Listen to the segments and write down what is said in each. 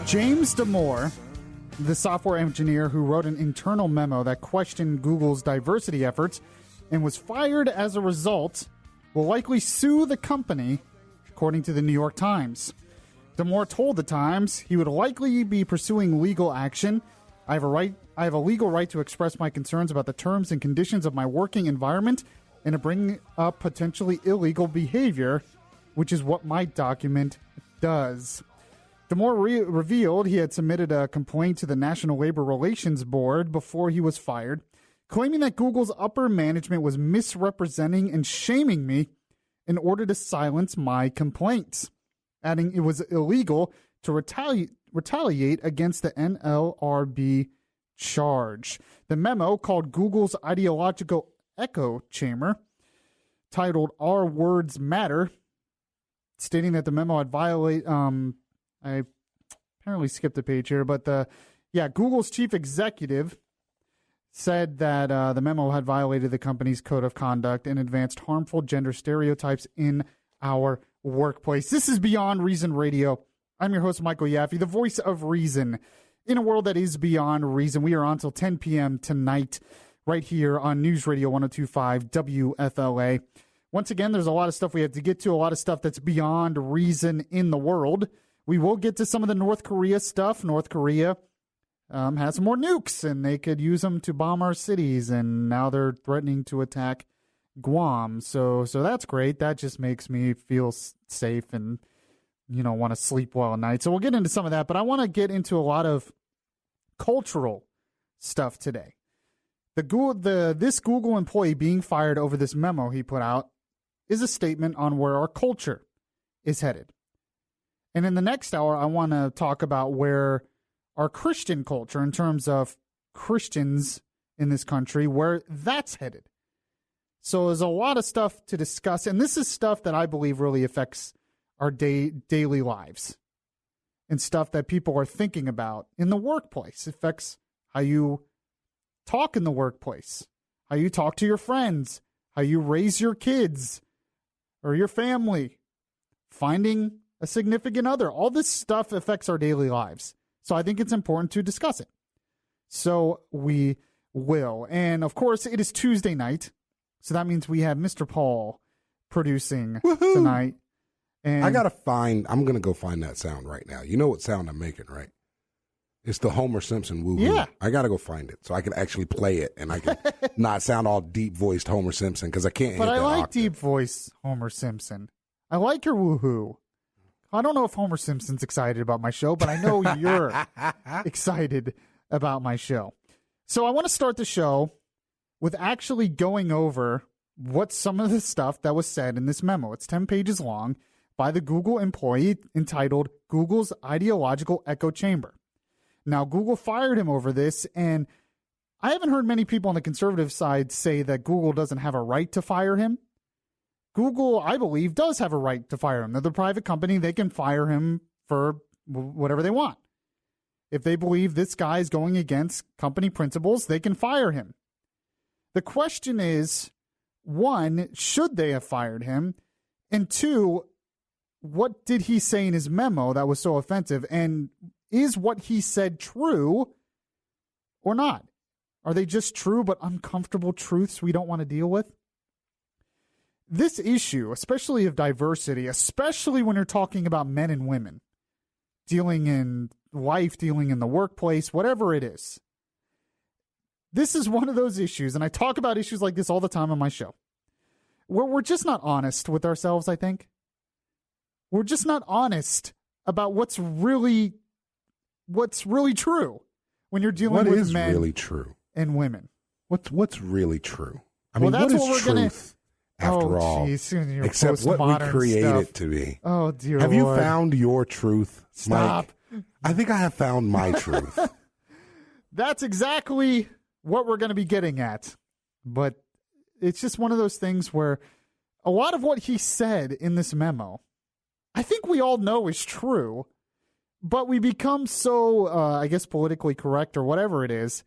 James Damore, the software engineer who wrote an internal memo that questioned Google's diversity efforts and was fired as a result, will likely sue the company, according to the New York Times. Damore told the Times he would likely be pursuing legal action. I have a legal right to express my concerns about the terms and conditions of my working environment and to bring up potentially illegal behavior, which is what my document does. Damore revealed he had submitted a complaint to the National Labor Relations Board before he was fired, claiming that Google's upper management was misrepresenting and shaming me in order to silence my complaints, adding it was illegal to retaliate against the NLRB charge. The memo, called Google's Ideological Echo Chamber, titled Our Words Matter, stating that the memo had violated... I apparently skipped a page here, but Google's chief executive said that the memo had violated the company's code of conduct and advanced harmful gender stereotypes in our workplace. This is Beyond Reason Radio. I'm your host, Michael Yaffee, the voice of reason in a world that is beyond reason. We are on till 10 p.m. tonight right here on News Radio 102.5 WFLA. Once again, there's a lot of stuff we have to get to, a lot of stuff that's beyond reason in the world. We will get to some of the North Korea stuff. North Korea has more nukes, and they could use them to bomb our cities, and now they're threatening to attack Guam. So that's great. That just makes me feel safe and, want to sleep well at night. So we'll get into some of that, but I want to get into a lot of cultural stuff today. This Google employee being fired over this memo he put out is a statement on where our culture is headed. And in the next hour, I want to talk about where our Christian culture, in terms of Christians in this country, where that's headed. So there's a lot of stuff to discuss, and this is stuff that I believe really affects our daily lives and stuff that people are thinking about in the workplace. It affects how you talk in the workplace, how you talk to your friends, how you raise your kids or your family, finding a significant other. All this stuff affects our daily lives. So I think it's important to discuss it. So we will. And of course, it is Tuesday night. So that means we have Mr. Paul producing tonight. And I'm going to go find that sound right now. You know what sound I'm making, right? It's the Homer Simpson woo-hoo. Yeah. I got to go find it so I can actually play it and I can not sound all deep-voiced Homer Simpson because I can't But hit I that like octave. deep-voiced Homer Simpson. I like your woo-hoo. I don't know if Homer Simpson's excited about my show, but I know you're excited about my show. So I want to start the show with actually going over what some of the stuff that was said in this memo. It's 10 pages long by the Google employee entitled Google's Ideological Echo Chamber. Now, Google fired him over this, and I haven't heard many people on the conservative side say that Google doesn't have a right to fire him. Google, I believe, does have a right to fire him. They're the private company. They can fire him for whatever they want. If they believe this guy is going against company principles, they can fire him. The question is, one, should they have fired him? And two, what did he say in his memo that was so offensive? And is what he said true or not? Are they just true but uncomfortable truths we don't want to deal with? This issue, especially of diversity, especially when you're talking about men and women, dealing in life, dealing in the workplace, whatever it is, this is one of those issues, and I talk about issues like this all the time on my show, where we're just not honest with ourselves, I think. We're just not honest about what's really true when you're dealing with men really true? And women. What's really true? I Well, mean, that's what what is we're truth after all? Geez, except what we create it to be. Oh, dear Have Lord. you found your truth, Stop. Mike? I think I have found my truth. That's exactly what we're going to be getting at. But it's just one of those things where a lot of what he said in this memo, I think we all know is true, but we become so, I guess, politically correct or whatever it is,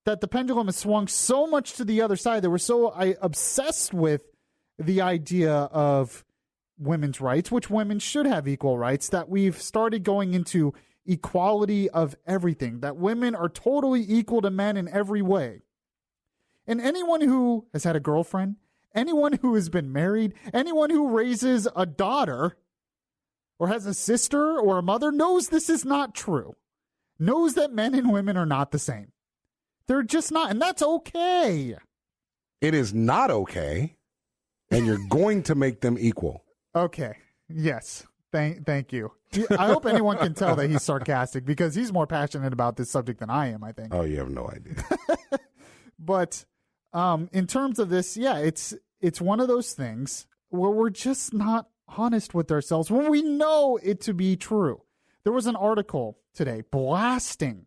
that the pendulum has swung so much to the other side that we're so obsessed with the idea of women's rights, which women should have equal rights, that we've started going into equality of everything, that women are totally equal to men in every way. And anyone who has had a girlfriend, anyone who has been married, anyone who raises a daughter or has a sister or a mother knows this is not true, knows that men and women are not the same. They're just not, and that's okay. It is not okay, and you're going to make them equal. Okay. Yes. Thank you. I hope anyone can tell that he's sarcastic because he's more passionate about this subject than I am, I think. Oh, you have no idea. But in terms of this, yeah, it's one of those things where we're just not honest with ourselves when we know it to be true. There was an article today blasting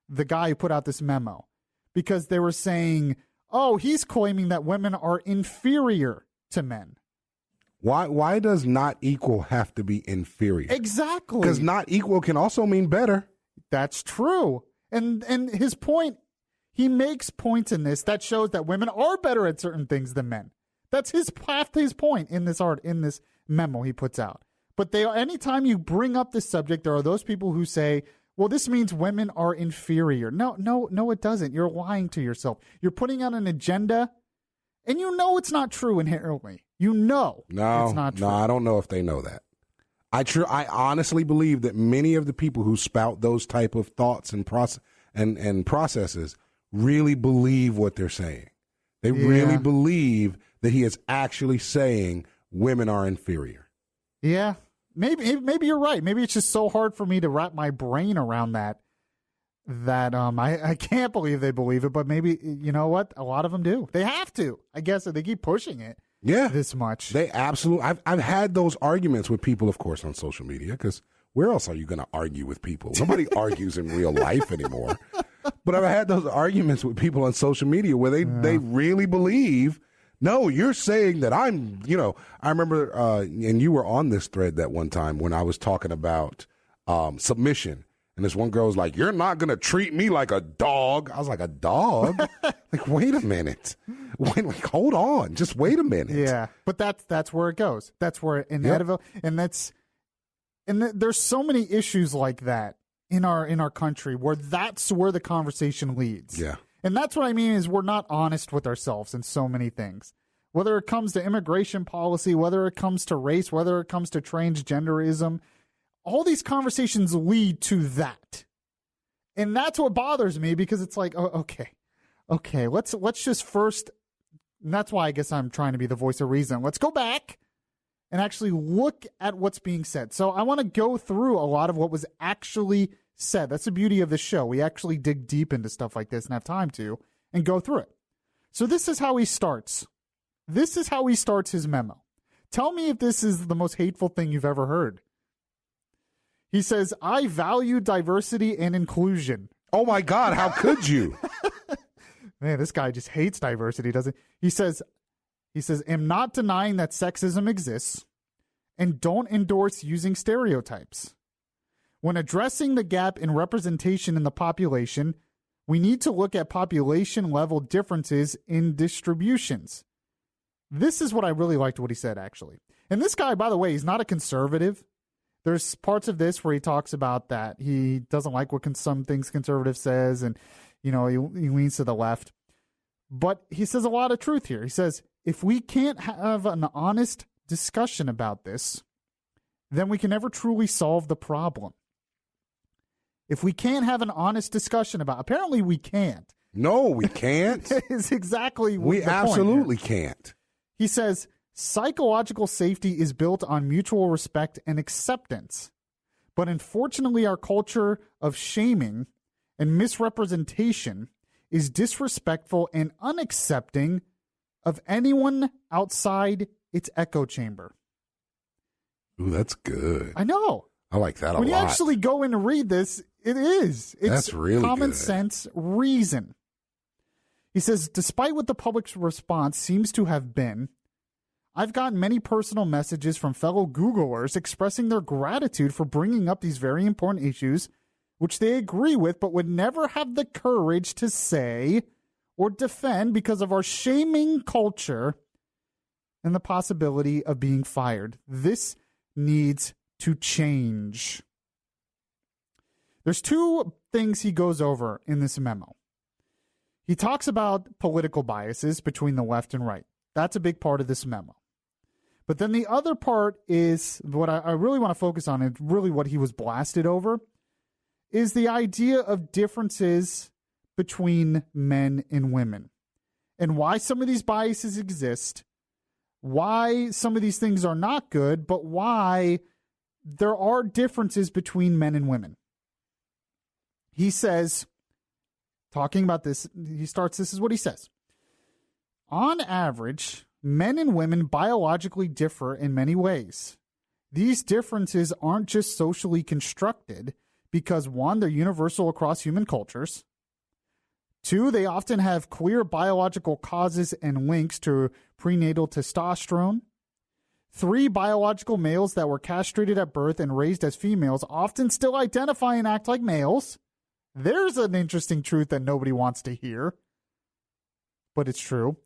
the guy who put out this memo because they were saying, oh, he's claiming that women are inferior to men. Why does not equal have to be inferior? Exactly. Because not equal can also mean better. That's true. And his point, he makes points in this that shows that women are better at certain things than men. That's his point in this memo he puts out. But anytime you bring up this subject, there are those people who say, well, this means women are inferior. No, it doesn't. You're lying to yourself. You're putting out an agenda, and you know it's not true inherently. You know it's not true. No, I don't know if they know that. I honestly believe that many of the people who spout those type of thoughts and processes really believe what they're saying. They really believe that he is actually saying women are inferior. Yeah, maybe you're right. Maybe it's just so hard for me to wrap my brain around that I can't believe they believe it. But maybe, you know what? A lot of them do. They have to. I guess if they keep pushing it. Yeah, this much. They absolutely. I've had those arguments with people, of course, on social media, because where else are you going to argue with people? Nobody argues in real life anymore. But I've had those arguments with people on social media where they really believe, no, you're saying that I'm, I remember, and you were on this thread that one time when I was talking about submission. And this one girl was like, you're not going to treat me like a dog. I was like, a dog? Like, wait a minute. Hold on. Just wait a minute. Yeah. But that's where it goes. That's where inevitable. Yep. And there's so many issues like that in our country where that's where the conversation leads. Yeah. And that's what I mean is we're not honest with ourselves in so many things. Whether it comes to immigration policy, whether it comes to race, whether it comes to transgenderism, all these conversations lead to that. And that's what bothers me because it's like, oh, okay, let's just first, and that's why I guess I'm trying to be the voice of reason. Let's go back and actually look at what's being said. So I want to go through a lot of what was actually said. That's the beauty of the show. We actually dig deep into stuff like this and have time to and go through it. So this is how he starts. This is how he starts his memo. Tell me if this is the most hateful thing you've ever heard. He says, I value diversity and inclusion. Oh, my God. How could you? Man, this guy just hates diversity, doesn't he? He says, am not denying that sexism exists and don't endorse using stereotypes. When addressing the gap in representation in the population, we need to look at population-level differences in distributions. This is what I really liked what he said, actually. And this guy, by the way, he's not a conservative. There's parts of this where he talks about that. He doesn't like what some things conservative says, and, he leans to the left. But he says a lot of truth here. He says, if we can't have an honest discussion about this, then we can never truly solve the problem. If we can't have an honest discussion about, apparently we can't. No, we can't. It's exactly what we absolutely can't. He says, psychological safety is built on mutual respect and acceptance. But unfortunately, our culture of shaming and misrepresentation is disrespectful and unaccepting of anyone outside its echo chamber. Ooh, that's good. I know. I like that a lot. When you actually go in and read this, it is. It's that's really common good. sense reason. He says, despite what the public's response seems to have been, I've gotten many personal messages from fellow Googlers expressing their gratitude for bringing up these very important issues, which they agree with, but would never have the courage to say or defend because of our shaming culture and the possibility of being fired. This needs to change. There's two things he goes over in this memo. He talks about political biases between the left and right. That's a big part of this memo. But then the other part is what I really want to focus on, and really what he was blasted over, is the idea of differences between men and women and why some of these biases exist, why some of these things are not good, but why there are differences between men and women. He says, talking about this, this is what he says. On average, men and women biologically differ in many ways. These differences aren't just socially constructed because, one, they're universal across human cultures. Two, they often have clear biological causes and links to prenatal testosterone. Three, biological males that were castrated at birth and raised as females often still identify and act like males. There's an interesting truth that nobody wants to hear, but it's true.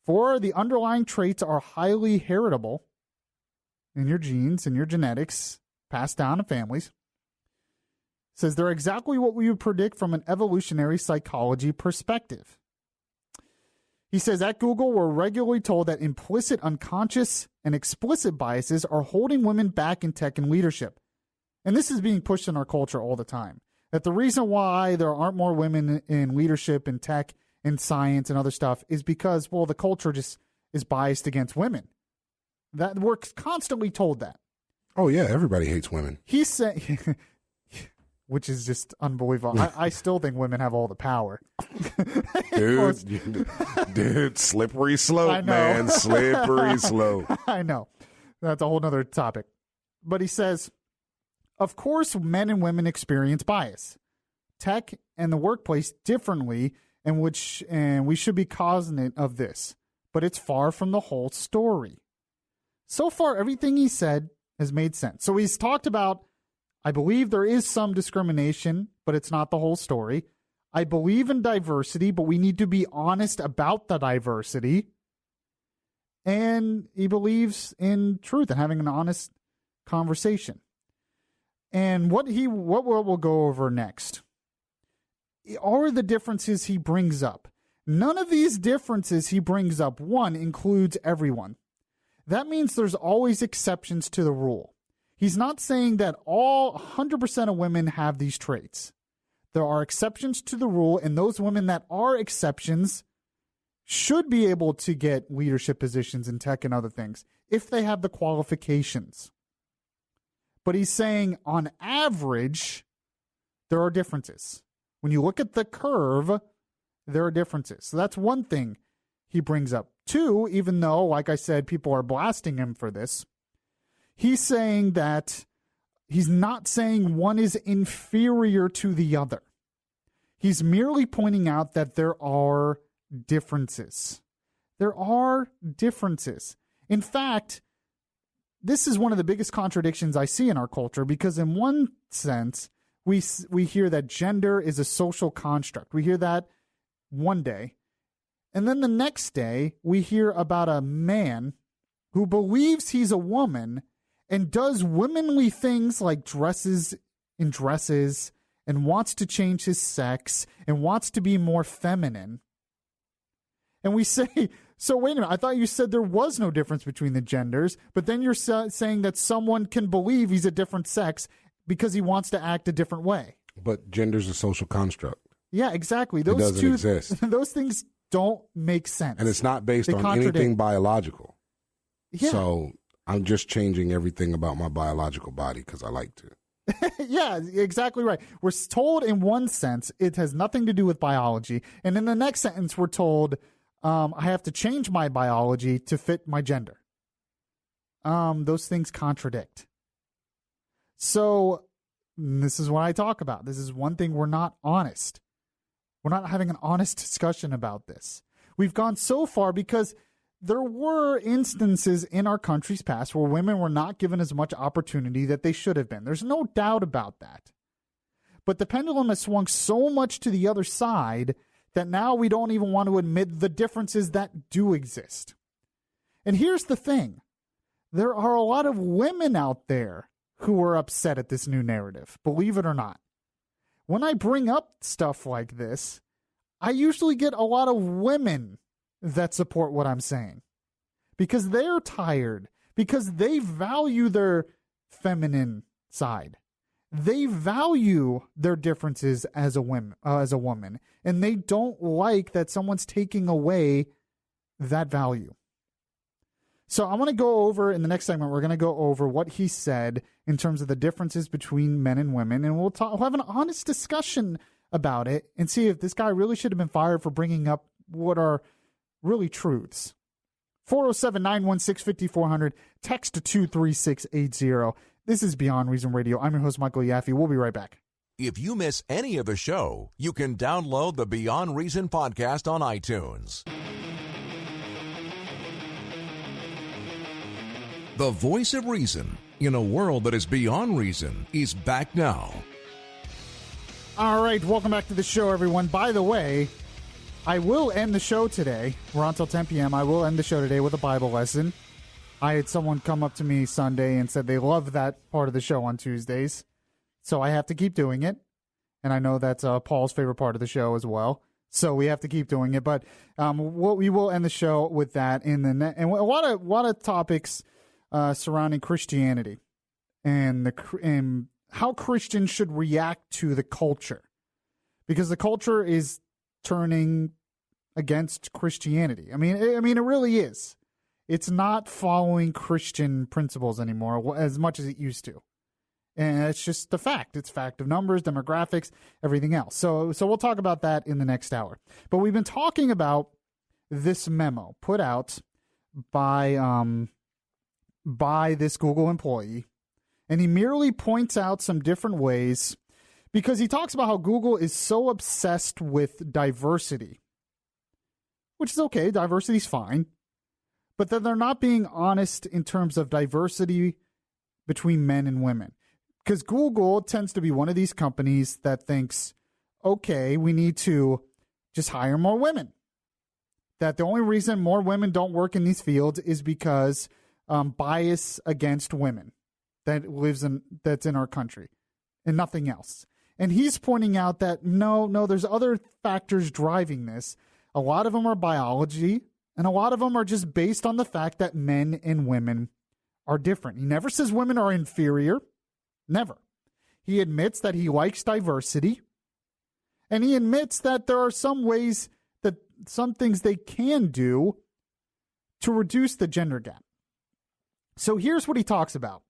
Four, the underlying traits are highly heritable in your genes and your genetics, passed down in families. Says they're exactly what we would predict from an evolutionary psychology perspective. He says at Google, we're regularly told that implicit, unconscious, and explicit biases are holding women back in tech and leadership. And this is being pushed in our culture all the time. That the reason why there aren't more women in leadership and tech and science and other stuff is because, well, the culture just is biased against women. That we're constantly told that. Oh, yeah, everybody hates women. He said, which is just unbelievable. I still think women have all the power. Dude, slippery slope, man. Slippery slope. I know. That's a whole nother topic. But he says, of course, men and women experience bias, tech and the workplace differently, and we should be cognizant of this. But it's far from the whole story. So far, everything he said has made sense. So he's talked about, I believe there is some discrimination, but it's not the whole story. I believe in diversity, but we need to be honest about the diversity. And he believes in truth and having an honest conversation. And what we'll go over next are the differences he brings up. None of these differences he brings up, one, includes everyone. That means there's always exceptions to the rule. He's not saying that all 100% of women have these traits. There are exceptions to the rule, and those women that are exceptions should be able to get leadership positions in tech and other things if they have the qualifications. But he's saying on average, there are differences. When you look at the curve, there are differences. So that's one thing he brings up. Two, even though, like I said, people are blasting him for this, he's saying that he's not saying one is inferior to the other. He's merely pointing out that there are differences. There are differences. In fact, this is one of the biggest contradictions I see in our culture because in one sense, we hear that gender is a social construct. We hear that one day. And then the next day, we hear about a man who believes he's a woman and does womanly things like dresses and wants to change his sex and wants to be more feminine. And we say, so wait a minute, I thought you said there was no difference between the genders, but then you're saying that someone can believe he's a different sex because he wants to act a different way. But gender's a social construct. Yeah, exactly. It doesn't exist. Those things don't make sense. And it's not based on anything biological. Yeah. So I'm just changing everything about my biological body because I like to. Yeah, exactly right. We're told in one sense it has nothing to do with biology. And in the next sentence, we're told I have to change my biology to fit my gender. Those things contradict. So this is what I talk about. This is one thing we're not honest. We're not having an honest discussion about this. We've gone so far because there were instances in our country's past where women were not given as much opportunity that they should have been. There's no doubt about that. But the pendulum has swung so much to the other side that now we don't even want to admit the differences that do exist. And here's the thing. There are a lot of women out there who are upset at this new narrative, believe it or not. When I bring up stuff like this, I usually get a lot of women that support what I'm saying because they're tired, because they value their feminine side. They value their differences as a woman, and they don't like that someone's taking away that value. So I want to go over, in the next segment, we're going to go over what he said in terms of the differences between men and women, and we'll have an honest discussion about it and see if this guy really should have been fired for bringing up what are really truths. 407-916-5400, text to 23680. This is Beyond Reason Radio. I'm your host, Michael Yaffee. We'll be right back. If you miss any of the show, you can download the Beyond Reason podcast on iTunes. The voice of reason in a world that is beyond reason is back now. All right, welcome back to the show, everyone. By the way, I will end the show today. We're on until 10 p.m. I will end the show today with a Bible lesson. I had someone come up to me Sunday and said they love that part of the show on Tuesdays, so I have to keep doing it. And I know that's Paul's favorite part of the show as well, so we have to keep doing it. But we will end the show with that and a lot of topics surrounding Christianity and how Christians should react to the culture, because the culture is turning against Christianity. I mean, it really is. It's not following Christian principles anymore as much as it used to. And it's just the fact. It's fact of numbers, demographics, everything else. So we'll talk about that in the next hour. But we've been talking about this memo put out by this Google employee. And he merely points out some different ways because he talks about how Google is so obsessed with diversity, which is okay. Diversity is fine. But that they're not being honest in terms of diversity between men and women. Because Google tends to be one of these companies that thinks, okay, we need to just hire more women. That the only reason more women don't work in these fields is because bias against women that's in our country and nothing else. And he's pointing out that no, there's other factors driving this. A lot of them are biology. And a lot of them are just based on the fact that men and women are different. He never says women are inferior. Never. He admits that he likes diversity. And he admits that there are some ways that some things they can do to reduce the gender gap. So here's what he talks about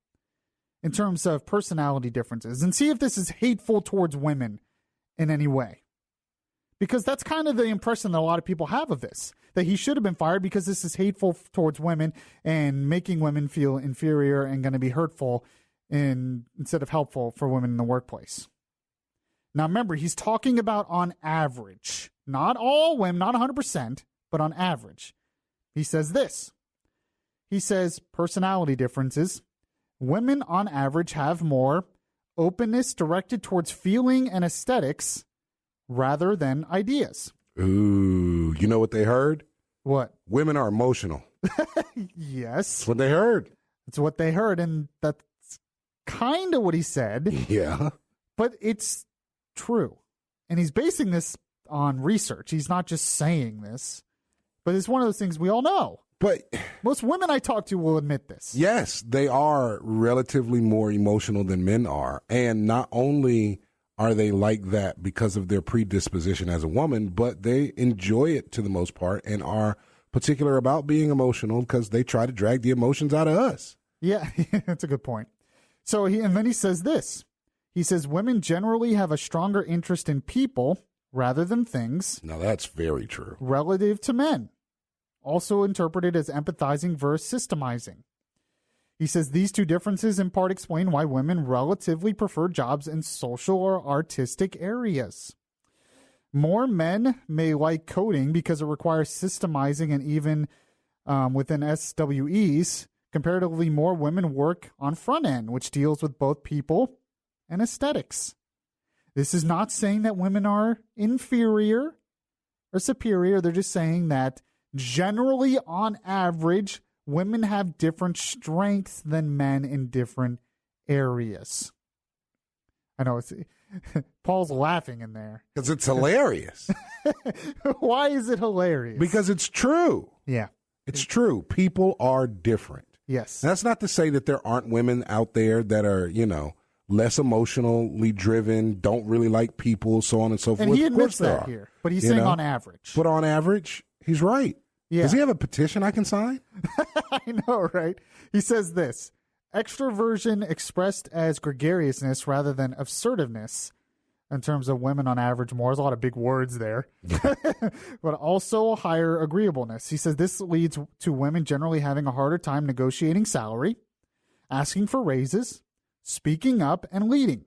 in terms of personality differences. And see if this is hateful towards women in any way. Because that's kind of the impression that a lot of people have of this, that he should have been fired because this is hateful towards women and making women feel inferior and going to be hurtful instead of helpful for women in the workplace. Now, remember, he's talking about on average, not all women, not 100%, but on average. He says this. He says personality differences. Women on average have more openness directed towards feeling and aesthetics rather than ideas. Ooh, you know what they heard? What? Women are emotional. Yes. That's what they heard. It's what they heard, and that's kind of what he said. Yeah. But it's true. And he's basing this on research. He's not just saying this, but it's one of those things we all know. But most women I talk to will admit this. Yes, they are relatively more emotional than men are. And not only are they like that because of their predisposition as a woman, but they enjoy it to the most part and are particular about being emotional because they try to drag the emotions out of us. Yeah, that's a good point. So then he says this. He says women generally have a stronger interest in people rather than things. Now that's very true. Relative to men. Also interpreted as empathizing versus systemizing. He says these two differences in part explain why women relatively prefer jobs in social or artistic areas. More men may like coding because it requires systemizing, and even within SWEs, comparatively more women work on front end, which deals with both people and aesthetics. This is not saying that women are inferior or superior. They're just saying that generally, on average, women have different strengths than men in different areas. I know it's Paul's laughing in there. Because it's hilarious. Why is it hilarious? Because it's true. Yeah. It's true. People are different. Yes. And that's not to say that there aren't women out there that are, less emotionally driven, don't really like people, so on and so forth. And he of admits course there that are. here. But he's saying on average. But on average, he's right. Yeah. Does he have a petition I can sign? I know, right? He says this: extroversion expressed as gregariousness rather than assertiveness, in terms of women on average more. There's a lot of big words there. But also higher agreeableness. He says this leads to women generally having a harder time negotiating salary, asking for raises, speaking up, and leading.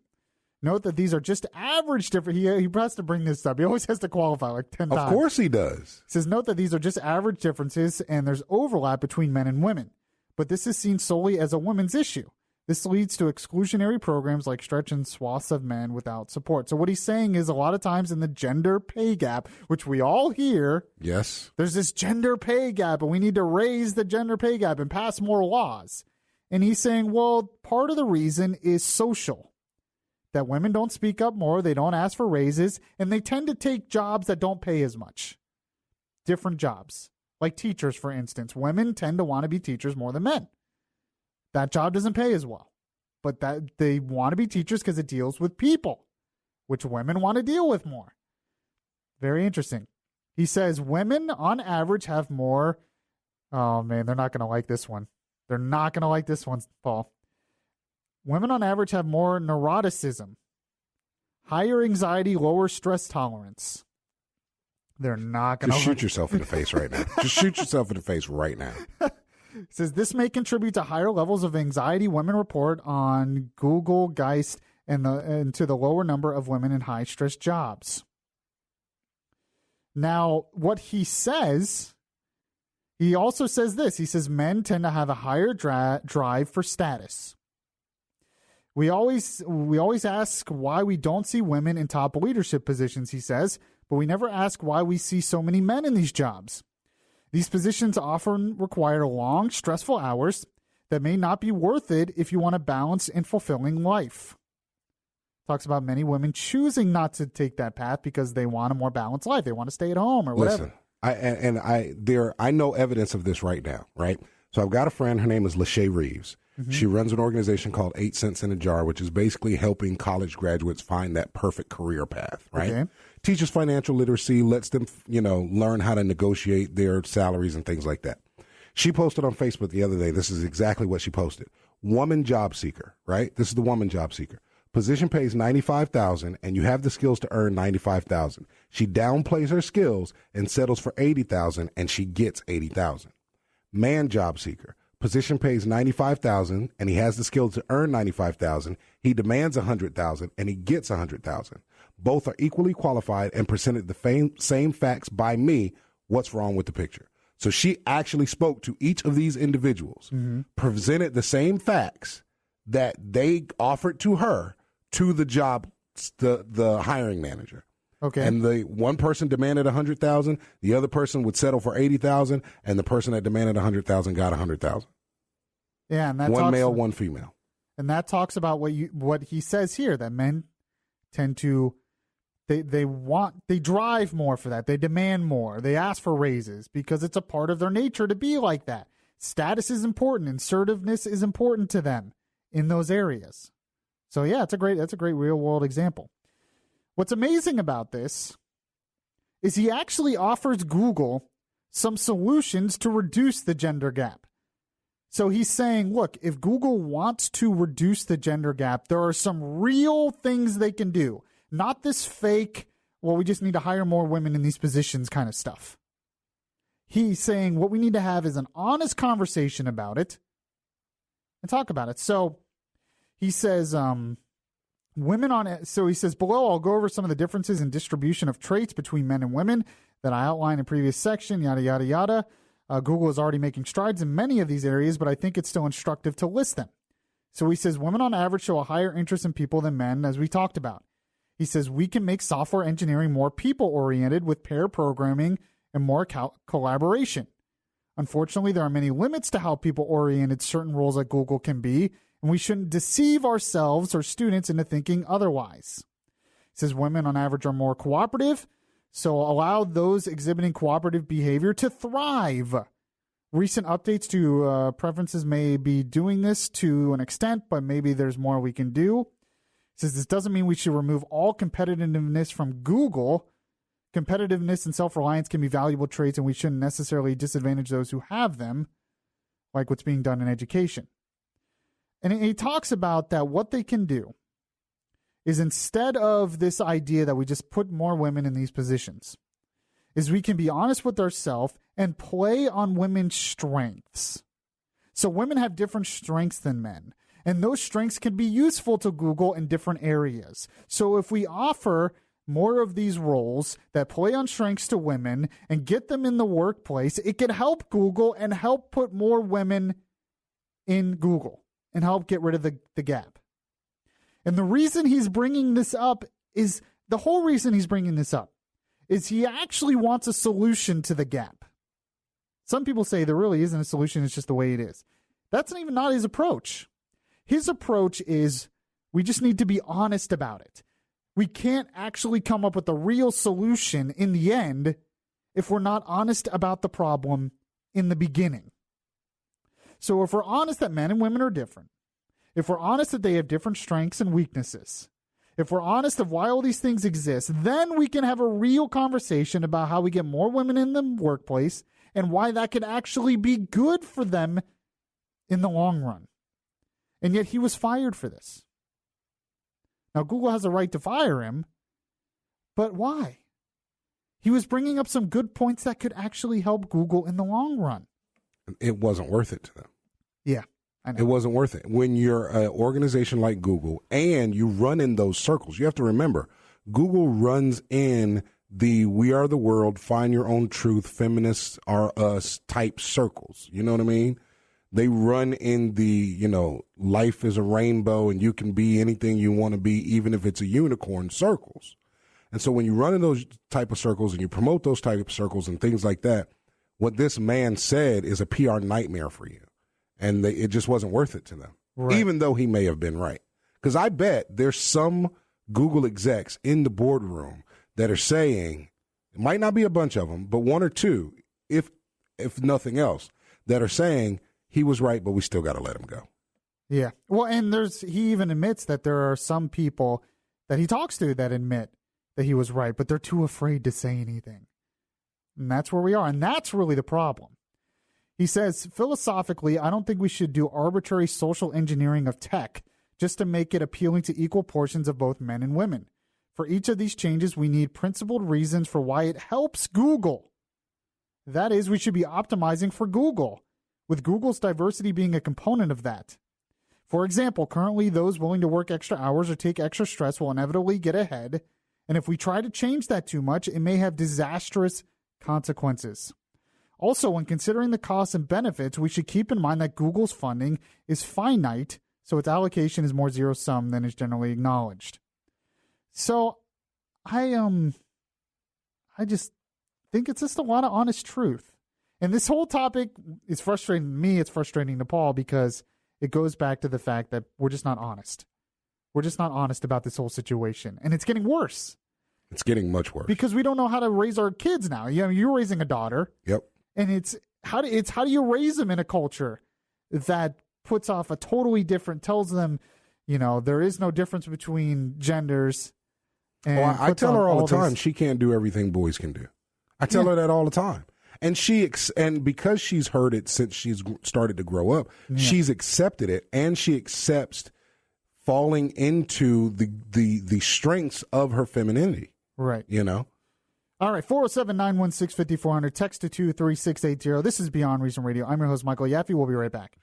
Note that these are just average different. He has to bring this up. He always has to qualify like 10 times. Of course he does. He says, note that these are just average differences and there's overlap between men and women. But this is seen solely as a women's issue. This leads to exclusionary programs like stretching swaths of men without support. So what he's saying is a lot of times in the gender pay gap, which we all hear, yes, there's this gender pay gap and we need to raise the gender pay gap and pass more laws. And he's saying, well, part of the reason is social. That women don't speak up more, they don't ask for raises, and they tend to take jobs that don't pay as much. Different jobs. Like teachers, for instance. Women tend to want to be teachers more than men. That job doesn't pay as well. But that they want to be teachers because it deals with people, which women want to deal with more. Very interesting. He says women, on average, have more... Oh, man, they're not going to like this one. They're not going to like this one, Paul. Women on average have more neuroticism, higher anxiety, lower stress tolerance. They're not going to... Just shoot yourself in the face right now. Just shoot yourself in the face right now. It says this may contribute to higher levels of anxiety, women report on Google Geist, and to the lower number of women in high-stress jobs. Now, what he says... He also says this. He says men tend to have a higher drive for status. We always ask why we don't see women in top leadership positions, he says, but we never ask why we see so many men in these jobs. These positions often require long, stressful hours that may not be worth it if you want a balanced and fulfilling life. Talks about many women choosing not to take that path because they want a more balanced life. They want to stay at home or whatever. Listen, I know evidence of this right now, right? So I've got a friend, her name is Lachey Reeves. Mm-hmm. She runs an organization called 8 Cents in a Jar, which is basically helping college graduates find that perfect career path, right? Okay. Teaches financial literacy, lets them, learn how to negotiate their salaries and things like that. She posted on Facebook the other day, this is exactly what she posted. Woman job seeker, right? This is the woman job seeker. Position pays $95,000 and you have the skills to earn $95,000. She downplays her skills and settles for $80,000 and she gets $80,000. Man job seeker. Position pays $95,000 and he has the skills to earn $95,000. He demands $100,000 and he gets $100,000. Both are equally qualified and presented the same facts by me. What's wrong with the picture? So she actually spoke to each of these individuals, presented the same facts that they offered to her to the job, the hiring manager. Okay. And the one person demanded $100,000, the other person would settle for $80,000, and the person that demanded $100,000 got $100,000. Yeah, and that one male, one female. And that talks about what he says here, that men tend to they drive more for that. They demand more. They ask for raises because it's a part of their nature to be like that. Status is important, assertiveness is important to them in those areas. So yeah, that's a great real world example. What's amazing about this is he actually offers Google some solutions to reduce the gender gap. So he's saying, look, if Google wants to reduce the gender gap, there are some real things they can do. Not this fake, well, we just need to hire more women in these positions kind of stuff. He's saying what we need to have is an honest conversation about it and talk about it. So he says, women on it. So he says, below, I'll go over some of the differences in distribution of traits between men and women that I outlined in previous section, yada, yada, yada. Google is already making strides in many of these areas, but I think it's still instructive to list them. So he says, women on average show a higher interest in people than men, as we talked about. He says, we can make software engineering more people-oriented with pair programming and more collaboration. Unfortunately, there are many limits to how people-oriented certain roles at Google can be, And we shouldn't deceive ourselves or students into thinking otherwise. It says women on average are more cooperative, so allow those exhibiting cooperative behavior to thrive. Recent updates to preferences may be doing this to an extent, but maybe there's more we can do. It says this doesn't mean we should remove all competitiveness from Google. Competitiveness and self-reliance can be valuable traits, and we shouldn't necessarily disadvantage those who have them, like what's being done in education. And he talks about that what they can do is, instead of this idea that we just put more women in these positions, is we can be honest with ourselves and play on women's strengths. So women have different strengths than men, and those strengths can be useful to Google in different areas. So if we offer more of these roles that play on strengths to women and get them in the workplace, it can help Google and help put more women in Google and help get rid of the gap. And the reason he's bringing this up is, the whole reason he's bringing this up is he actually wants a solution to the gap. Some people say there really isn't a solution, it's just the way it is. That's not his approach. His approach is we just need to be honest about it. We can't actually come up with a real solution in the end if we're not honest about the problem in the beginning. So if we're honest that men and women are different, if we're honest that they have different strengths and weaknesses, if we're honest of why all these things exist, then we can have a real conversation about how we get more women in the workplace and why that could actually be good for them in the long run. And yet he was fired for this. Now, Google has a right to fire him, but why? He was bringing up some good points that could actually help Google in the long run. It wasn't worth it to them. Yeah, I know. It wasn't worth it. When you're an organization like Google and you run in those circles, you have to remember, Google runs in the we are the world, find your own truth, feminists are us type circles. You know what I mean? They run in the, life is a rainbow and you can be anything you want to be, even if it's a unicorn circles. And so when you run in those type of circles and you promote those type of circles and things like that, what this man said is a PR nightmare for you. And it just wasn't worth it to them, right, even though he may have been right. Because I bet there's some Google execs in the boardroom that are saying, it might not be a bunch of them, but one or two, if nothing else, that are saying he was right, but we still got to let him go. Yeah. Well, and he even admits that there are some people that he talks to that admit that he was right, but they're too afraid to say anything. And that's where we are. And that's really the problem. He says, philosophically, I don't think we should do arbitrary social engineering of tech just to make it appealing to equal portions of both men and women. For each of these changes, we need principled reasons for why it helps Google. That is, we should be optimizing for Google, with Google's diversity being a component of that. For example, currently those willing to work extra hours or take extra stress will inevitably get ahead, and if we try to change that too much, it may have disastrous consequences. Also, when considering the costs and benefits, we should keep in mind that Google's funding is finite, so its allocation is more zero-sum than is generally acknowledged. So, I just think it's just a lot of honest truth. And this whole topic is frustrating to me. It's frustrating to Paul because it goes back to the fact that we're just not honest. We're just not honest about this whole situation. And it's getting worse. It's getting much worse. Because we don't know how to raise our kids now. You're raising a daughter. Yep. And it's how do you raise them in a culture that puts off a totally different, tells them, there is no difference between genders. And I tell her all the time she can't do everything boys can do. I tell her that all the time. And and because she's heard it since she's started to grow up, she's accepted it, and she accepts falling into the strengths of her femininity. Right. All right, 407-916-5400, text to 23680. This is Beyond Reason Radio. I'm your host, Michael Yaffee. We'll be right back.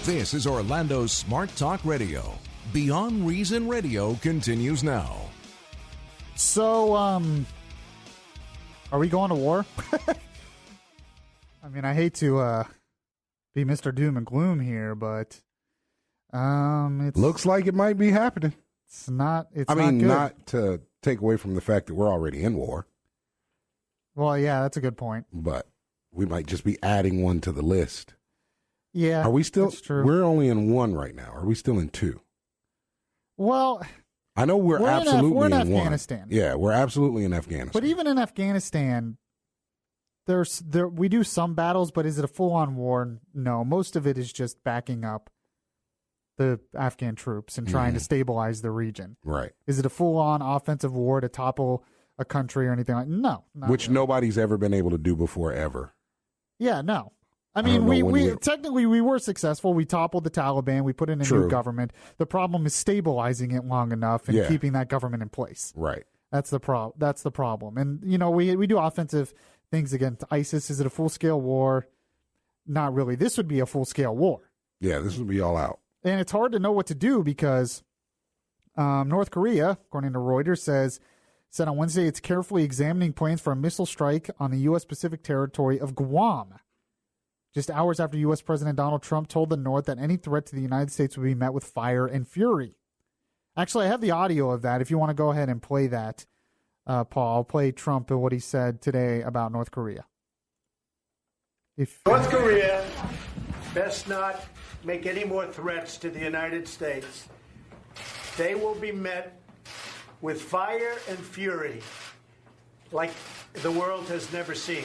This is Orlando's Smart Talk Radio. Beyond Reason Radio continues now. So, are we going to war? I mean, I hate to be Mr. Doom and Gloom here, but it looks like it might be happening. It's not. Not to take away from the fact that we're already in war. Well, yeah, that's a good point. But we might just be adding one to the list. Yeah, are we still? that's true. We're only in one right now. Are we still in two? Well, I know we're absolutely we're in in Afghanistan. One. Yeah, we're absolutely in Afghanistan. But even in Afghanistan, we do some battles, but is it a full-on war? No, most of it is just backing up the Afghan troops and trying to stabilize the region. Right. Is it a full-on offensive war to topple a country or anything like? No, which really. Nobody's ever been able to do before, ever. Yeah, no. I mean, we technically we were successful. We toppled the Taliban. We put in a new government. The problem is stabilizing it long enough and keeping that government in place. Right. That's the problem. And we do offensive things against ISIS. Is it a full-scale war? Not really. This would be a full-scale war. Yeah, this would be all out. And it's hard to know what to do because North Korea, according to Reuters, said on Wednesday it's carefully examining plans for a missile strike on the U.S. Pacific territory of Guam. Just hours after U.S. President Donald Trump told the North that any threat to the United States would be met with fire and fury. Actually, I have the audio of that. If you want to go ahead and play that, Paul, I'll play Trump and what he said today about North Korea. North Korea best not make any more threats to the United States. They will be met with fire and fury like the world has never seen.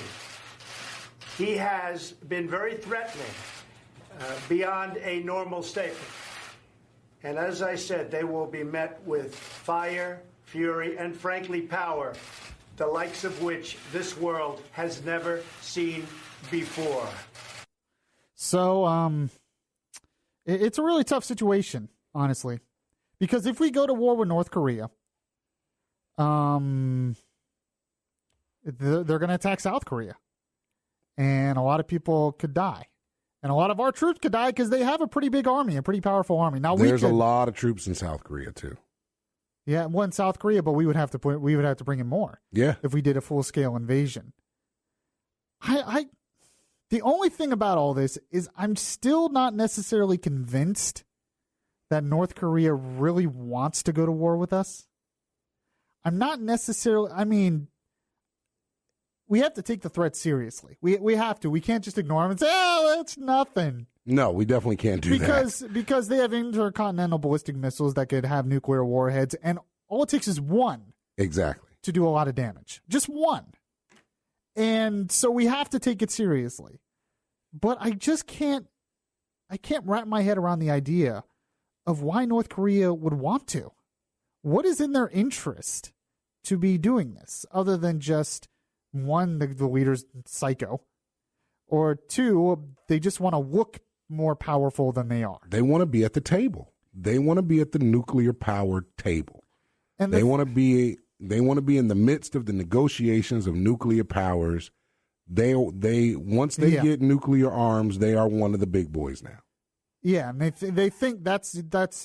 He has been very threatening, beyond a normal statement. And as I said, they will be met with fire, fury, and frankly, power, the likes of which this world has never seen before. So, it's a really tough situation, honestly, because if we go to war with North Korea, they're going to attack South Korea. And a lot of people could die. And a lot of our troops could die because they have a pretty big army, a pretty powerful army. Now there's a lot of troops in South Korea too. Yeah, well, in South Korea, but we would have to bring in more. Yeah, if we did a full scale invasion. The only thing about all this is I'm still not necessarily convinced that North Korea really wants to go to war with us. I'm not necessarily. I mean, we have to take the threat seriously. We have to. We can't just ignore them and say, "Oh, that's nothing." No, we definitely can't do that. Because they have intercontinental ballistic missiles that could have nuclear warheads, and all it takes is one. Exactly. To do a lot of damage. Just one. And so we have to take it seriously. But I just can't wrap my head around the idea of why North Korea would want to. What is in their interest to be doing this other than just one, the leader's psycho, or two, they just want to look more powerful than they are. They want to be at the table. They want to be at the nuclear power table. And they want to be in the midst of the negotiations of nuclear powers. They once they get nuclear arms, they are one of the big boys now. Yeah, and they think that's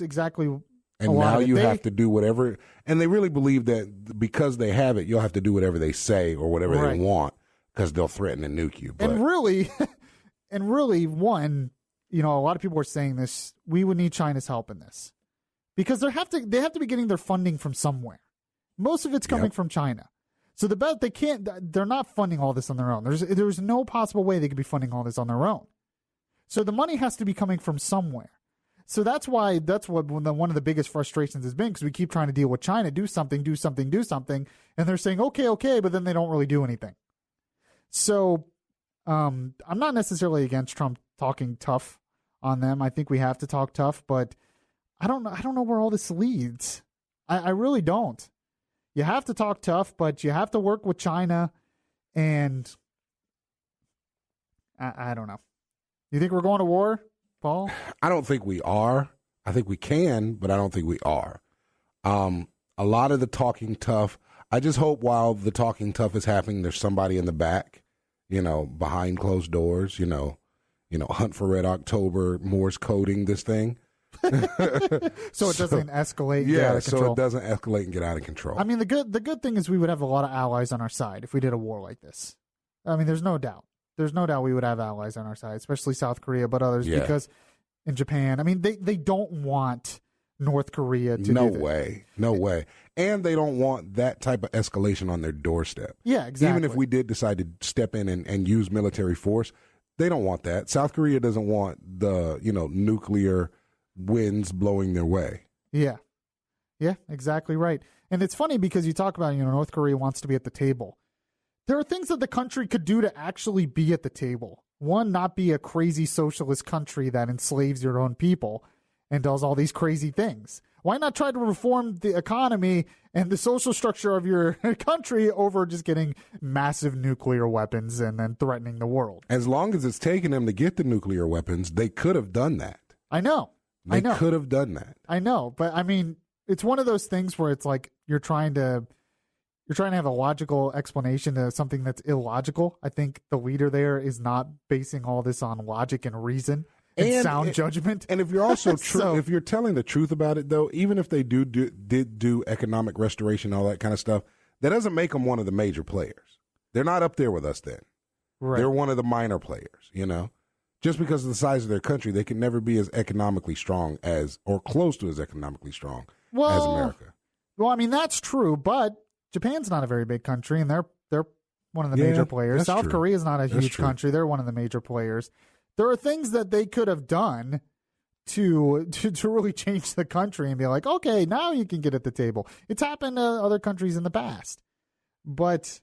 exactly. And now you have to do whatever, and they really believe that because they have it, you'll have to do whatever they say or whatever they want because they'll threaten to nuke you. But, and really, one, a lot of people are saying this. We would need China's help in this because they have to be getting their funding from somewhere. Most of it's coming from China. So they're not funding all this on their own. There's no possible way they could be funding all this on their own. So the money has to be coming from somewhere. So that's what one of the biggest frustrations has been, because we keep trying to deal with China, do something, and they're saying, okay, but then they don't really do anything. So I'm not necessarily against Trump talking tough on them. I think we have to talk tough, but I don't know where all this leads. I really don't. You have to talk tough, but you have to work with China, and I don't know. You think we're going to war, Paul? I don't think we are. I think we can, but I don't think we are. A lot of the talking tough, I just hope while the talking tough is happening, there's somebody in the back, behind closed doors, Hunt for Red October, Morse coding this thing. So it doesn't escalate and get out of control. So it doesn't escalate and get out of control. I mean, the good thing is we would have a lot of allies on our side if we did a war like this. I mean, there's no doubt. There's no doubt we would have allies on our side, especially South Korea, but others, because in Japan, I mean, they don't want North Korea to do this. No way. And they don't want that type of escalation on their doorstep. Yeah, exactly. Even if we did decide to step in and use military force, they don't want that. South Korea doesn't want the, nuclear winds blowing their way. Yeah. Yeah, exactly right. And it's funny because you talk about, North Korea wants to be at the table. There are things that the country could do to actually be at the table. One, not be a crazy socialist country that enslaves your own people and does all these crazy things. Why not try to reform the economy and the social structure of your country over just getting massive nuclear weapons and then threatening the world? As long as it's taken them to get the nuclear weapons, they could have done that. I know. They could have done that. I know. But, it's one of those things where it's like you're trying to have a logical explanation to something that's illogical. I think the leader there is not basing all this on logic and reason and sound judgment. And if you're also if you're telling the truth about it, though, even if they did do economic restoration, all that kind of stuff, that doesn't make them one of the major players. They're not up there with us then. Right. They're one of the minor players, Just because of the size of their country, they can never be as economically strong as, or close to as economically strong as America. Well, that's true, but Japan's not a very big country, and they're one of the major players. South Korea is not a huge country; they're one of the major players. There are things that they could have done to really change the country and be like, okay, now you can get at the table. It's happened to other countries in the past, but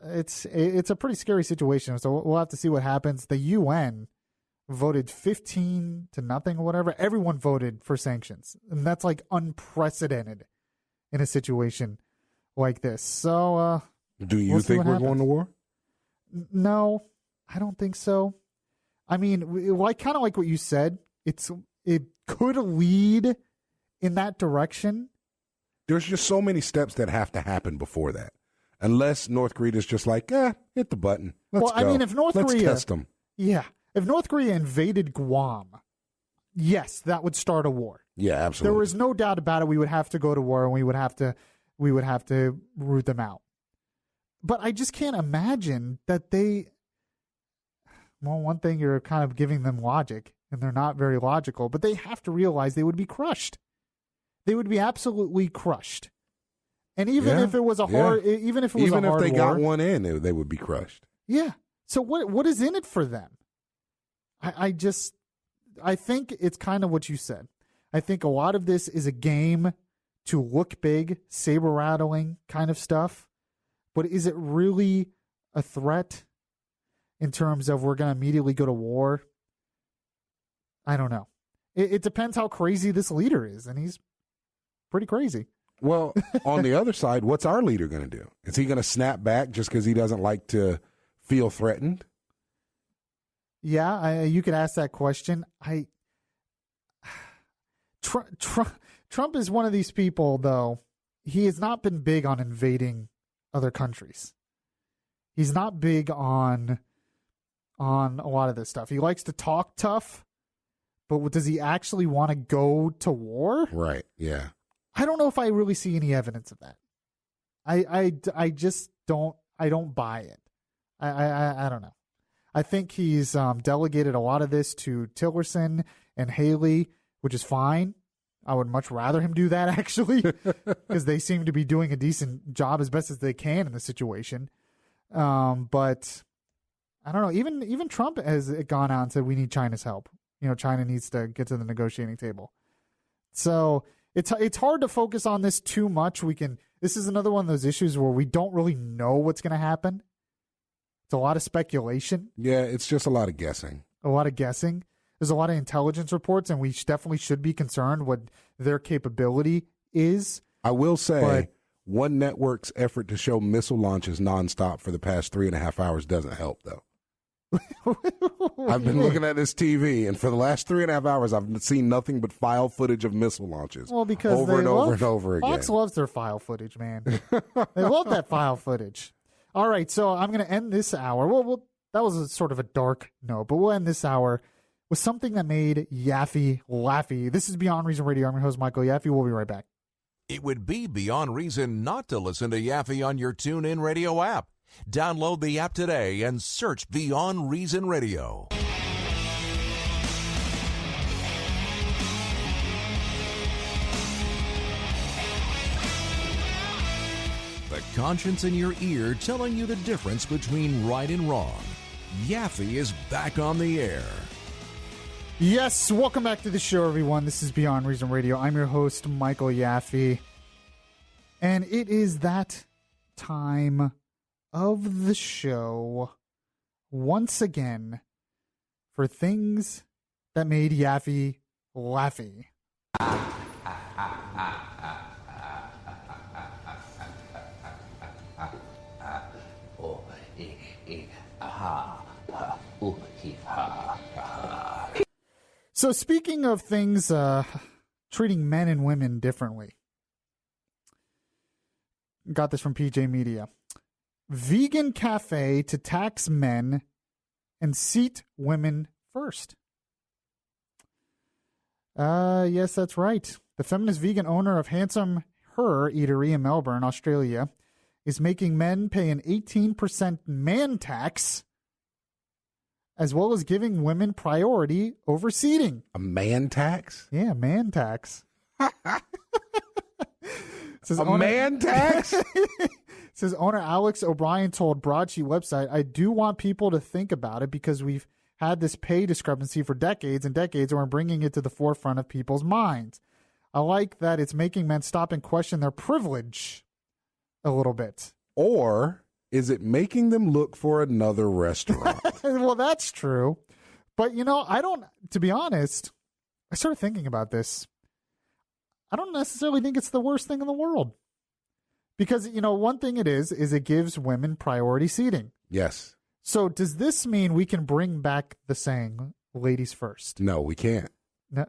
it's a pretty scary situation. So we'll have to see what happens. The UN voted 15-0 or whatever. Everyone voted for sanctions, and that's like unprecedented in a situation like this. So, do you think we're going to war? No, I don't think so. Kind of like what you said. It could lead in that direction. There's just so many steps that have to happen before that. Unless North Korea is just like, hit the button. Let's go. If North Korea, let's test them. Yeah. If North Korea invaded Guam, yes, that would start a war. Yeah, absolutely. There was no doubt about it. We would have to go to war, and we would have to root them out. But I just can't imagine that they. Well, one thing, you're kind of giving them logic, and they're not very logical. But they have to realize they would be crushed. They would be absolutely crushed. And even if it was a hard, even if they got one in, they would be crushed. Yeah. So what is in it for them? I think it's kind of what you said. I think a lot of this is a game to look big, saber rattling kind of stuff. But is it really a threat in terms of we're going to immediately go to war? I don't know. It depends how crazy this leader is, and he's pretty crazy. Well, on the other side, what's our leader going to do? Is he going to snap back just because he doesn't like to feel threatened? Yeah, you could ask that question. Trump is one of these people, though. He has not been big on invading other countries. He's not big on a lot of this stuff. He likes to talk tough, but does he actually want to go to war? Right, yeah. I don't know if I really see any evidence of that. I just don't buy it. I don't know. I think he's delegated a lot of this to Tillerson and Haley, which is fine. I would much rather him do that, actually, because they seem to be doing a decent job as best as they can in the situation. But I don't know. Even Trump has gone out and said we need China's help. China needs to get to the negotiating table. So it's hard to focus on this too much. This is another one of those issues where we don't really know what's going to happen. It's a lot of speculation. Yeah, it's just a lot of guessing. There's a lot of intelligence reports, and we definitely should be concerned what their capability is. I will say, one network's effort to show missile launches nonstop for the past 3.5 hours doesn't help, though. I've been looking at this TV, and for the last 3.5 hours, I've seen nothing but file footage of missile launches. Well, because over and over again. Fox loves their file footage, man. They love that file footage. All right, so I'm going to end this hour. Well, that was sort of a dark note, but we'll end this hour with something that made Yaffee laughy. This is Beyond Reason Radio. I'm your host, Michael Yaffee. We'll be right back. It would be beyond reason not to listen to Yaffee on your TuneIn Radio app. Download the app today and search Beyond Reason Radio. a conscience in your ear telling you the difference between right and wrong. Yaffee is back on the air. Yes, welcome back to the show, everyone. This is Beyond Reason Radio. I'm your host, Michael Yaffee. And it is that time of the show once again for things that made Yaffee laughy. So speaking of things treating men and women differently, got this from PJ Media. Vegan cafe to tax men and seat women first. Yes, that's right. The feminist vegan owner of Handsome Her Eatery in Melbourne, Australia, is making men pay an 18% man tax, as well as giving women priority over seating. A man tax? Yeah, man tax. Man tax? Says owner Alex O'Brien told Broadsheet website, I do want people to think about it because we've had this pay discrepancy for decades and decades, and we're bringing it to the forefront of people's minds. I like that it's making men stop and question their privilege a little bit. Or is it making them look for another restaurant? Well, that's true. But, to be honest, I started thinking about this. I don't necessarily think it's the worst thing in the world. Because, one thing it is it gives women priority seating. Yes. So does this mean we can bring back the saying, ladies first? No, we can't.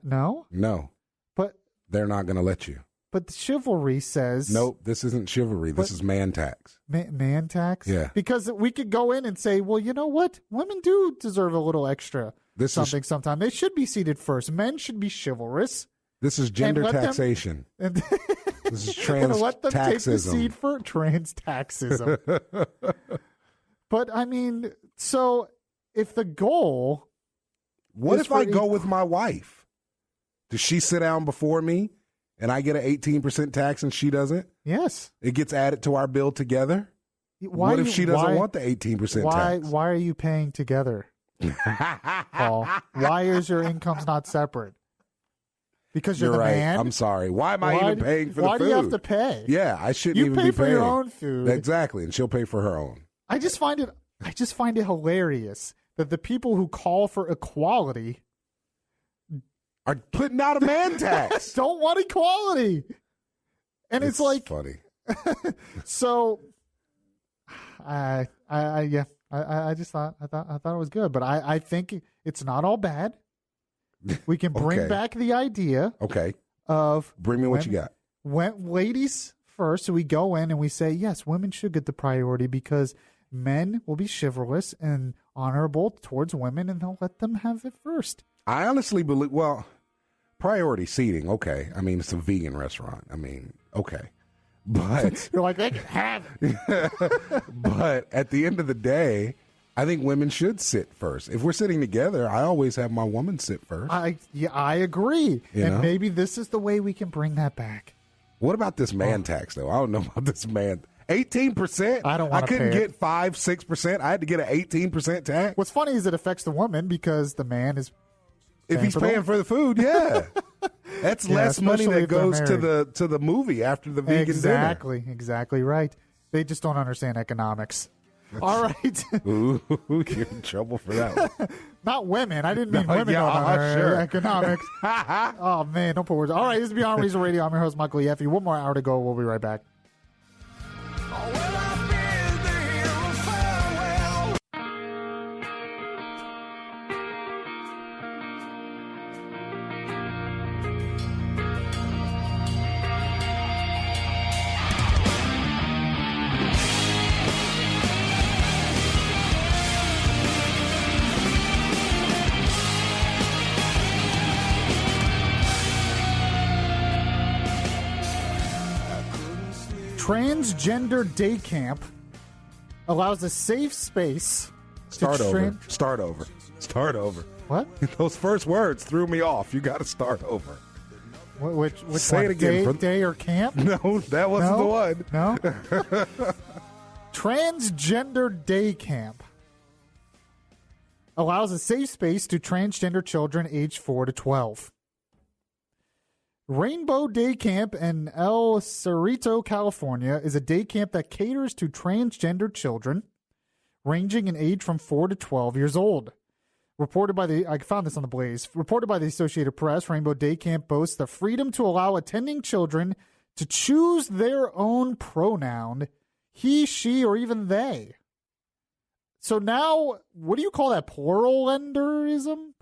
No? No. But they're not going to let you. But chivalry says... Nope, this isn't chivalry. This is man tax. Man tax? Yeah. Because we could go in and say, well, you know what? Women do deserve a little extra sometime. They should be seated first. Men should be chivalrous. This is gender taxation. This is trans let them take the taxism. seat for trans taxism. But, so if the goal... What if I go with my wife? Does she sit down before me and I get an 18% tax and she doesn't? Yes. It gets added to our bill together? What if she doesn't want the 18% tax? Why are you paying together, Paul? Why is your incomes not separate? Because you're the right. man? I'm sorry. Why am I even paying for the food? Why do you have to pay? Yeah, I shouldn't even be paying. You pay for your own food. Exactly, and she'll pay for her own. I just find it hilarious that the people who call for equality are putting out a man tax. Don't want equality. And it's like funny. So I just thought it was good, but I think it's not all bad. We can bring back the idea. Okay. Of bring me what you got. When ladies first, so we go in and we say, yes, women should get the priority because men will be chivalrous and honorable towards women, and they'll let them have it first. I honestly believe, priority seating, okay. It's a vegan restaurant. Okay. But you're like, they can have it. But at the end of the day, I think women should sit first. If we're sitting together, I always have my woman sit first. I agree. Maybe this is the way we can bring that back. What about this man tax, though? I don't know about this man. 18%? I don't want to pay it. I couldn't get 5-6%. I had to get an 18% tax. What's funny is it affects the woman because the man is if he's paying for the food, yeah. That's less money that goes to the movie after the vegan dinner. Exactly right. They just don't understand economics. All right. Ooh, you're in trouble for that one. Not women. I didn't mean women on economics. Oh, man, don't put words. All right, this is Beyond Reason Radio. I'm your host, Michael Yaffee. One more hour to go. We'll be right back. Transgender day camp allows a safe space Start over. What? Those first words threw me off. You got to start over. Which Say one? it again. Day or camp? No, that wasn't the one. No? Transgender Day Camp allows a safe space to transgender children aged 4 to 12. Rainbow Day Camp in El Cerrito, California, is a day camp that caters to transgender children ranging in age from 4 to 12 years old. I found this on the Blaze. Reported by the Associated Press, Rainbow Day Camp boasts the freedom to allow attending children to choose their own pronoun, he, she, or even they. So now, what do you call that? Pluralism?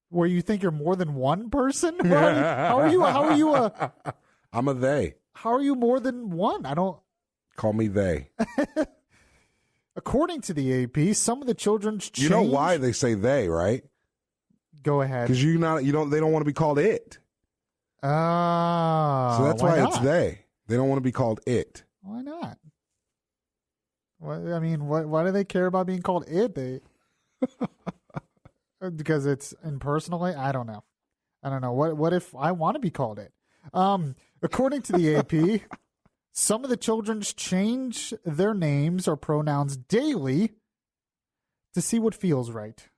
Where you think you're more than one person? How are you I'm a they. How are you more than one? I don't. Call me they. According to the AP, some of the children's change. You know why they say they, right? Go ahead. Because they don't want to be called it. So that's why it's they. They don't want to be called it. Why not? Why do they care about being called it? Because it's impersonally? I don't know. What if I want to be called it? According to the AP, some of the children change their names or pronouns daily to see what feels right.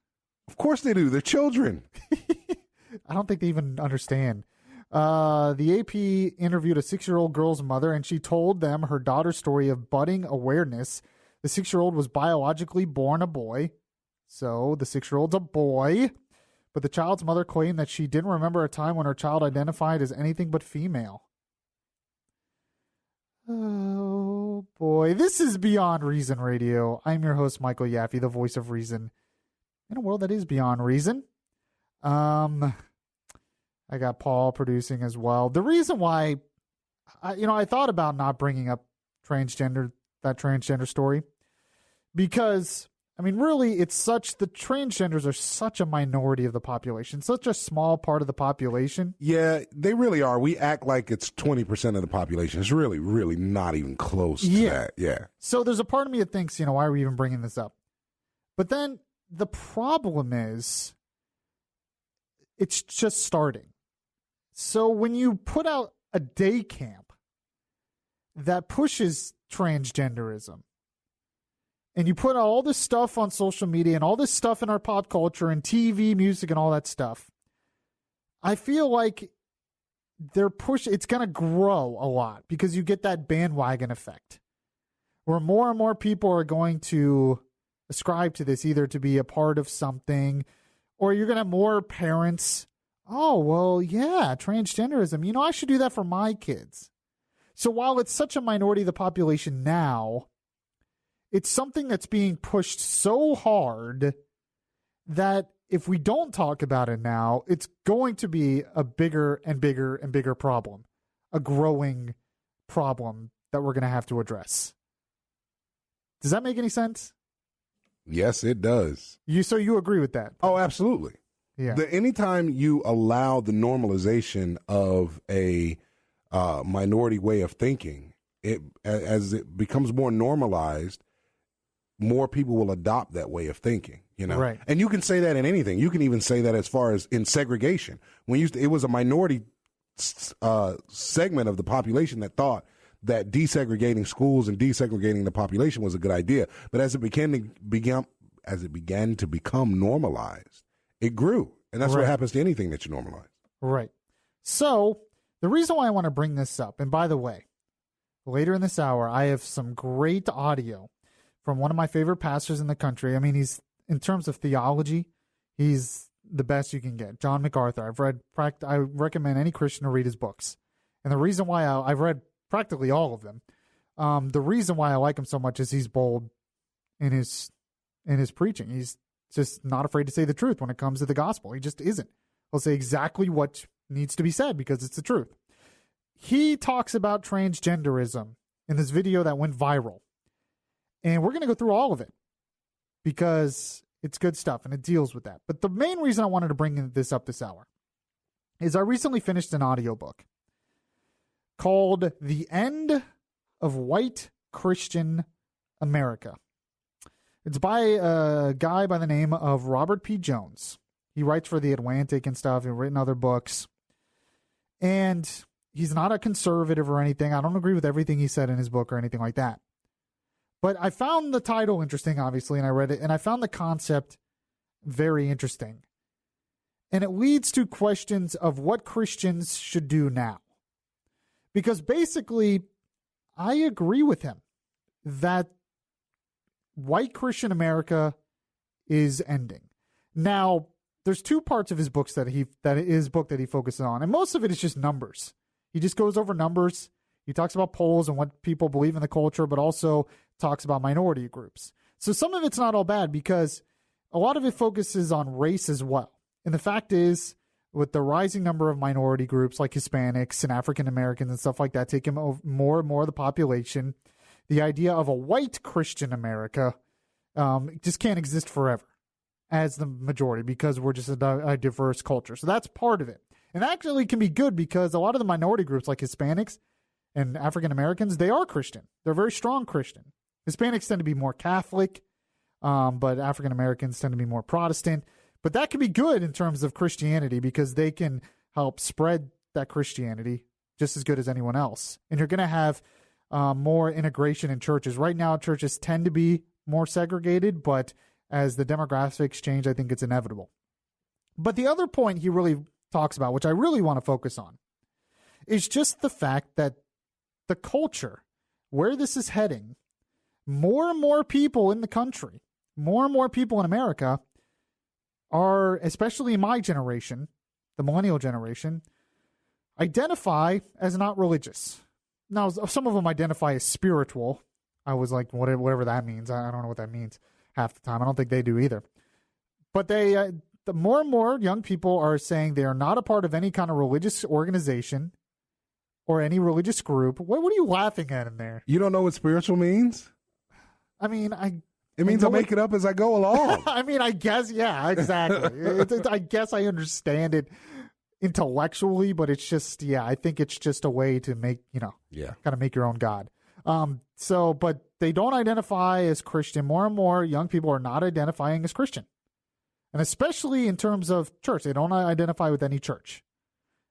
Of course they do. They're children. I don't think they even understand. The AP interviewed a 6-year-old girl's mother, and she told them her daughter's story of budding awareness. The 6-year-old was biologically born a boy, so the 6-year-old's a boy. But the child's mother claimed that she didn't remember a time when her child identified as anything but female. Oh, boy. This is Beyond Reason Radio. I'm your host, Michael Yaffee, the voice of reason in a world that is beyond reason. I got Paul producing as well. The reason why, I thought about not bringing up that transgender story, because, really, the transgenders are such a minority of the population, such a small part of the population. Yeah, they really are. We act like it's 20% of the population. It's really, really not even close to that. Yeah. So there's a part of me that thinks, why are we even bringing this up? But then the problem is, it's just starting. So when you put out a day camp that pushes transgenderism, and you put out all this stuff on social media and all this stuff in our pop culture and TV, music, and all that stuff, I feel like it's going to grow a lot because you get that bandwagon effect where more and more people are going to ascribe to this, either to be a part of something, or you're going to have more parents. Oh, well, yeah, transgenderism. I should do that for my kids. So while it's such a minority of the population now, it's something that's being pushed so hard that if we don't talk about it now, it's going to be a bigger and bigger and bigger problem, a growing problem that we're going to have to address. Does that make any sense? Yes, it does. So you agree with that? Oh, absolutely. Yeah. Anytime you allow the normalization of a minority way of thinking, as it becomes more normalized, more people will adopt that way of thinking, Right. And you can say that in anything. You can even say that as far as in segregation. It was a minority segment of the population that thought that desegregating schools and desegregating the population was a good idea. But as it began to become normalized, it grew. And that's what happens to anything that you normalize. Right. So the reason why I want to bring this up, and by the way, later in this hour, I have some great audio from one of my favorite pastors in the country. He's, in terms of theology, he's the best you can get. John MacArthur. I recommend any Christian to read his books. And the reason why I've read practically all of them. The reason why I like him so much is he's bold in his preaching. He's just not afraid to say the truth when it comes to the gospel. He just isn't. He'll say exactly what needs to be said because it's the truth. He talks about transgenderism in this video that went viral. And we're going to go through all of it because it's good stuff and it deals with that. But the main reason I wanted to bring this up this hour is I recently finished an audiobook called The End of White Christian America. It's by a guy by the name of Robert P. Jones. He writes for The Atlantic and stuff. He's written other books. And he's not a conservative or anything. I don't agree with everything he said in his book or anything like that. But I found the title interesting, obviously, and I read it, and I found the concept very interesting. And it leads to questions of what Christians should do now. Because basically, I agree with him that white Christian America is ending. Now, there's two parts of his books that he focuses on, and most of it is just numbers. He just goes over numbers. He talks about polls and what people believe in the culture, but also talks about minority groups. So some of it's not all bad because a lot of it focuses on race as well. And the fact is, with the rising number of minority groups like Hispanics and African Americans and stuff like that taking more and more of the population, the idea of a white Christian America just can't exist forever as the majority because we're just a diverse culture. So that's part of it. And actually can be good because a lot of the minority groups like Hispanics and African Americans, they are Christian. They're very strong Christian. Hispanics tend to be more Catholic, but African Americans tend to be more Protestant. But that can be good in terms of Christianity because they can help spread that Christianity just as good as anyone else. And you're going to have more integration in churches. Right now, churches tend to be more segregated, but as the demographics change, I think it's inevitable. But the other point he really talks about, which I really want to focus on, is just the fact that the culture, where this is heading, more and more people in the country, more and more people in America are, especially in my generation, the millennial generation, identify as not religious. Now, some of them identify as spiritual. I was like, whatever that means. I don't know what that means half the time. I don't think they do either. But the more and more young people are saying they are not a part of any kind of religious organization or any religious group. What are you laughing at in there? You don't know what spiritual means? I mean, It means I make it up as I go along. I mean, I guess, yeah, exactly. I guess I understand it intellectually, but it's just, yeah, I think it's just a way to make, kind of make your own God. But they don't identify as Christian. More and more young people are not identifying as Christian. And especially in terms of church, they don't identify with any church.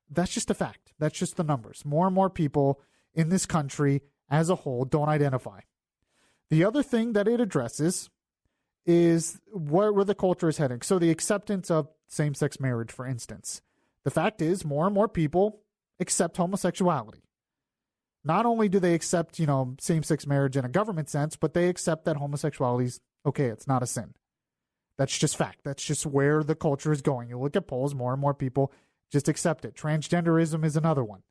That's just a fact. That's just the numbers. More and more people in this country as a whole don't identify. The other thing that it addresses is where the culture is heading. So the acceptance of same-sex marriage, for instance. The fact is more and more people accept homosexuality. Not only do they accept, same-sex marriage in a government sense, but they accept that homosexuality is okay, it's not a sin. That's just fact. That's just where the culture is going. You look at polls, more and more people just accept it. Transgenderism is another one.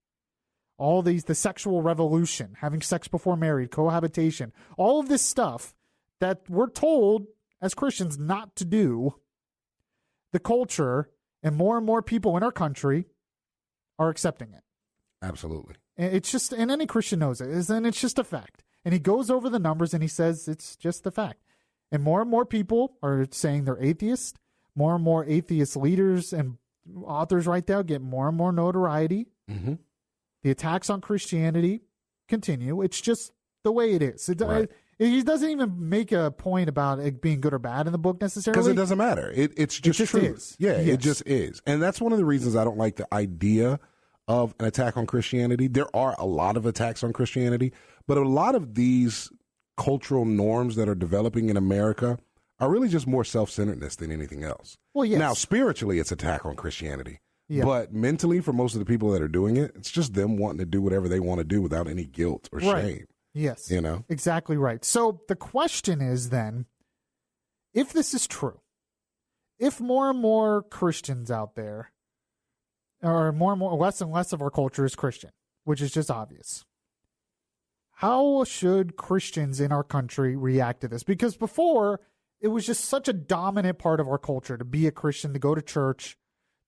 All the sexual revolution, having sex before married, cohabitation, all of this stuff that we're told as Christians not to do, the culture and more people in our country are accepting it. Absolutely. And it's just, and any Christian knows it, and it's just a fact. And he goes over the numbers and he says it's just the fact. And more people are saying they're atheists. More and more atheist leaders and authors right now get more and more notoriety. Mm-hmm. The attacks on Christianity continue. It's just the way it is. Right. He doesn't even make a point about it being good or bad in the book necessarily. Because it doesn't matter. It's just truth. Is. Yeah, yes. It just is. And that's one of the reasons I don't like the idea of an attack on Christianity. There are a lot of attacks on Christianity, but a lot of these cultural norms that are developing in America are really just more self-centeredness than anything else. Well, yes. Now, spiritually, it's attack on Christianity. Yeah. But mentally, for most of the people that are doing it, it's just them wanting to do whatever they want to do without any guilt or shame. Yes. Exactly right. So the question is then, if this is true, if more and more Christians out there, or less and less of our culture is Christian, which is just obvious, how should Christians in our country react to this? Because before, it was just such a dominant part of our culture to be a Christian, to go to church,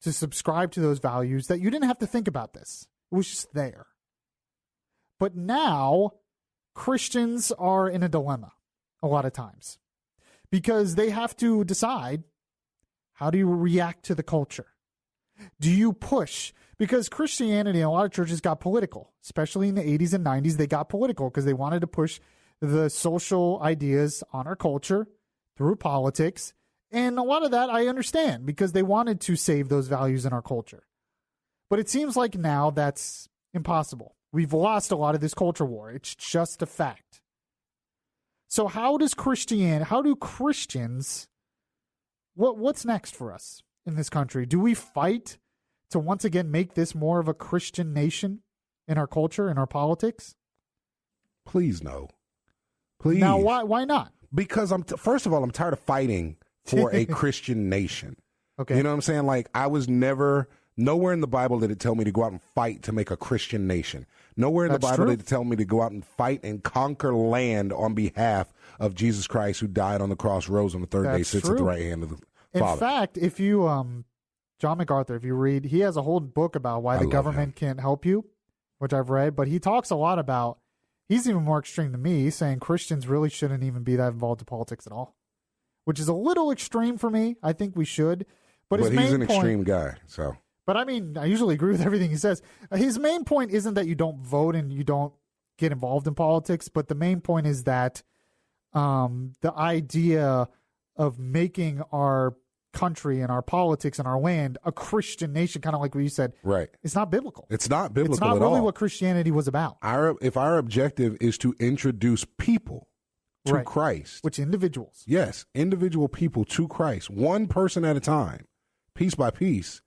to subscribe to those values, that you didn't have to think about this. It was just there. But now, Christians are in a dilemma a lot of times because they have to decide, how do you react to the culture? Do you push? Because Christianity in a lot of churches got political, especially in the 80s and 90s. They got political because they wanted to push the social ideas on our culture through politics. And a lot of that I understand because they wanted to save those values in our culture. But it seems like now that's impossible. We've lost a lot of this culture war. It's just a fact. So how do Christians, what's next for us in this country? Do we fight to once again make this more of a Christian nation in our culture, in our politics? Please no. Please. Now, why not? Because first of all, I'm tired of fighting for a Christian nation. Okay. You know what I'm saying? Like, I was nowhere in the Bible did it tell me to go out and fight to make a Christian nation. Nowhere in the Bible did it tell me to go out and fight and conquer land on behalf of Jesus Christ, who died on the cross, rose on the third day, sits at the right hand of the Father. In fact, if you, John MacArthur, if you read, he has a whole book about why the government can't help you, which I've read, but he talks a lot about, he's even more extreme than me. He's saying Christians really shouldn't even be that involved in politics at all, which is a little extreme for me. I think we should. But he's an extreme guy, so. But I mean, I usually agree with everything he says. His main point isn't that you don't vote and you don't get involved in politics, but the main point is that the idea of making our country and our politics and our land a Christian nation, kind of like what you said, right? It's not biblical. It's not biblical. It's not really what Christianity was about. If our objective is to introduce people to Christ, which individuals, yes, individual people to Christ, one person at a time, piece by piece,